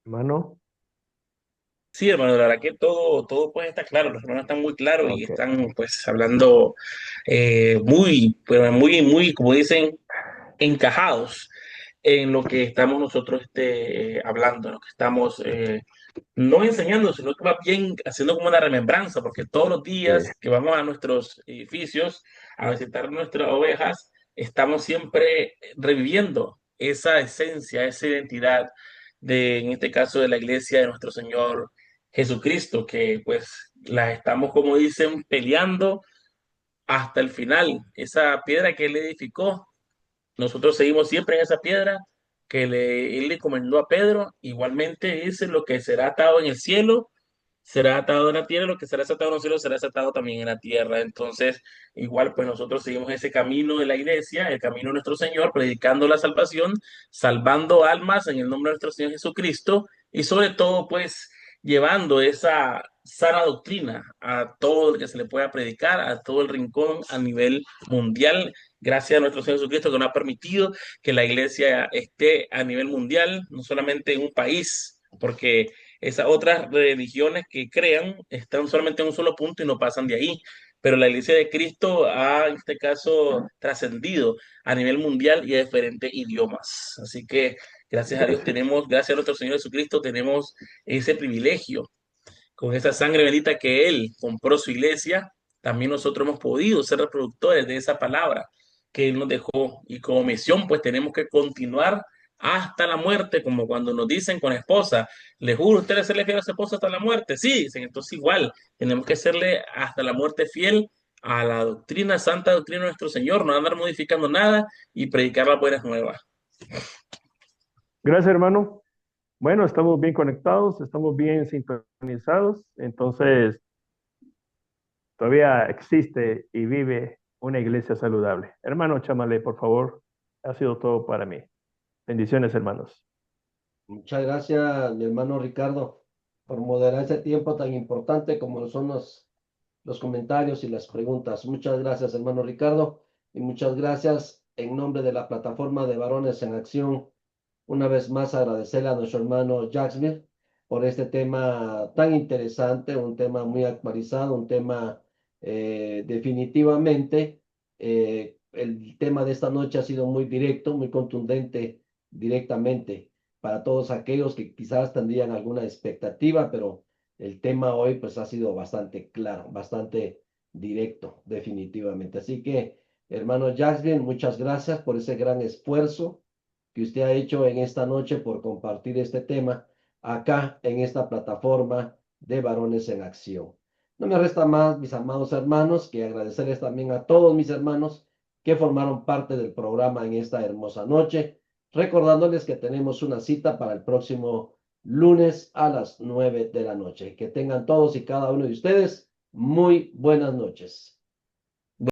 Hermano. Sí, hermano, la verdad que todo pues está claro, los hermanos están muy claros y Ok. están pues hablando muy, pero muy, como dicen, encajados en lo que estamos nosotros hablando, en lo que estamos no enseñando, sino que va bien haciendo como una remembranza, porque todos los días que vamos a nuestros edificios a visitar nuestras ovejas, estamos siempre reviviendo esa esencia, esa identidad en este caso, de la iglesia de nuestro Señor Jesucristo, que pues la estamos, como dicen, peleando hasta el final. Esa piedra que Él edificó, nosotros seguimos siempre en esa piedra Él le encomendó a Pedro. Igualmente dice: lo que será atado en el cielo será atado en la tierra, lo que será desatado en los cielos será desatado también en la tierra. Entonces, igual, pues nosotros seguimos ese camino de la iglesia, el camino de nuestro Señor, predicando la salvación, salvando almas en el nombre de nuestro Señor Jesucristo y sobre todo, pues, llevando esa sana doctrina a todo el que se le pueda predicar, a todo el rincón a nivel mundial. Gracias a nuestro Señor Jesucristo, que nos ha permitido que la iglesia esté a nivel mundial, no solamente en un país, porque esas otras religiones que crean están solamente en un solo punto y no pasan de ahí. Pero la iglesia de Cristo ha, en este caso, trascendido a nivel mundial y a diferentes idiomas. Así que, gracias a Dios, gracias a nuestro Señor Jesucristo, tenemos ese privilegio. Con esa sangre bendita que Él compró su iglesia, también nosotros hemos podido ser reproductores de esa palabra que Él nos dejó. Y como misión, pues tenemos que continuar hasta la muerte, como cuando nos dicen con esposa: le juro, usted le serle fiel a su esposa hasta la muerte. Sí, dicen, entonces igual, tenemos que serle hasta la muerte fiel a la doctrina, santa doctrina de nuestro Señor, no andar modificando nada y predicar las buenas nuevas. Gracias, hermano. Bueno, estamos bien conectados, estamos bien sintonizados, entonces todavía existe y vive una iglesia saludable. Hermano Chamalé, por favor, ha sido todo para mí. Bendiciones, hermanos. Muchas gracias, mi hermano Ricardo, por moderar ese tiempo tan importante como lo son los comentarios y las preguntas. Muchas gracias, hermano Ricardo, y muchas gracias en nombre de la plataforma de Varones en Acción. Una vez más agradecerle a nuestro hermano Jacksmith por este tema tan interesante, un tema muy actualizado, un tema definitivamente, el tema de esta noche ha sido muy directo, muy contundente directamente para todos aquellos que quizás tendrían alguna expectativa, pero el tema hoy pues ha sido bastante claro, bastante directo, definitivamente. Así que, hermano Jacksmith, muchas gracias por ese gran esfuerzo que usted ha hecho en esta noche por compartir este tema acá en esta plataforma de Varones en Acción. No me resta más, mis amados hermanos, que agradecerles también a todos mis hermanos que formaron parte del programa en esta hermosa noche, recordándoles que tenemos una cita para el próximo lunes a las 9 de la noche. Que tengan todos y cada uno de ustedes muy buenas noches.